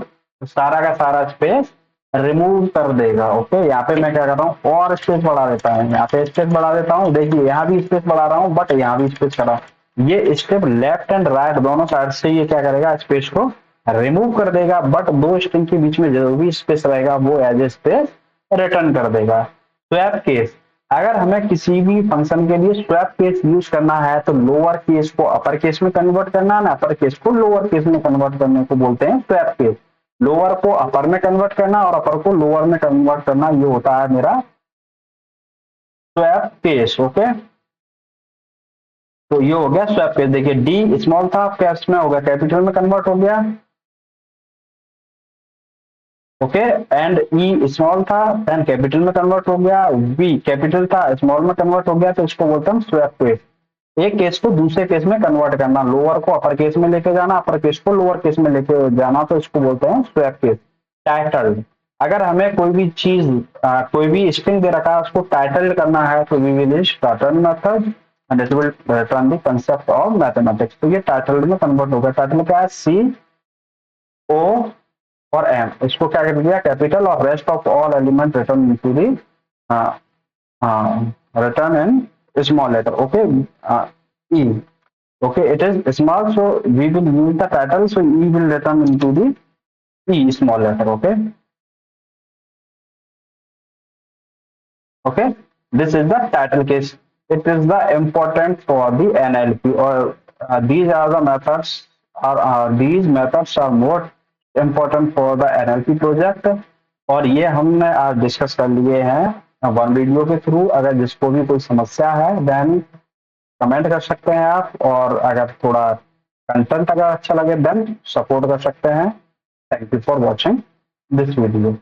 तो सारा का सारा स्पेस रिमूव कर देगा. ओके, यहाँ पे मैं क्या कर रहा हूँ, और स्पेस बढ़ा देता हूँ, यहाँ पे स्पेस बढ़ा देता हूँ. देखिए यहाँ भी स्पेस बढ़ा रहा हूँ, बट यहाँ भी स्पेस बढ़ा. ये स्टेप लेफ्ट एंड राइट दोनों साइड से ये क्या करेगा, स्पेस को रिमूव कर देगा, बट दो स्ट्रिंग के बीच में जो भी स्पेस रहेगा वो एज ए स्पेस रिटर्न कर देगा. स्वैप केस, अगर हमें किसी भी फंक्शन के लिए स्वैप केस यूज करना है, तो लोअर केस को अपर केस में कन्वर्ट करना है ना, अपर केस को लोअर केस में कन्वर्ट करने को बोलते हैं स्वैप केस. लोअर को अपर में कन्वर्ट करना और अपर को लोअर में कन्वर्ट करना, ये होता है मेरा स्वैप केस. ओके, तो ये हो गया स्वैप केस. देखिए डी स्मॉल था, कैप्स में हो गया कैपिटल में कन्वर्ट हो गया. ओके, एंड ई स्मॉल था, देन कैपिटल में कन्वर्ट हो गया. वी कैपिटल था, स्मॉल में कन्वर्ट हो गया, तो इसको बोलते हैं स्वैप केस. एक केस को दूसरे केस में कन्वर्ट करना, लोअर को अपर केस में लेके जाना, अपर केस को लोअर केस में लेके जाना, तो इसको बोलते हैं स्वैप केस. टाइटल, अगर हमें कोई भी चीज कोई भी स्ट्रिंग दे रखा है, उसको टाइटल करना है, तो we will use title method and it will return the concept of mathematics. तो ये टाइटल में कन्वर्ट होगा. टाइटल क्या है, सी ओ और एम, इसको क्या कर दिया कैपिटल, और rest of all element return into the return in small letter. Okay, E. Okay, it is small, so we will use the title, so E will return into the E small letter. Okay, okay, this is the title case. It is the important for the NLP, or these are the methods, or these methods are more important for the NLP project. और ये हमने आज डिस्कस कर लिए हैं वन वीडियो के थ्रू. अगर जिसको भी कोई समस्या है देन कमेंट कर सकते हैं आप, और अगर थोड़ा कंटेंट अगर अच्छा लगे देन सपोर्ट कर सकते हैं. Thank you for watching this video.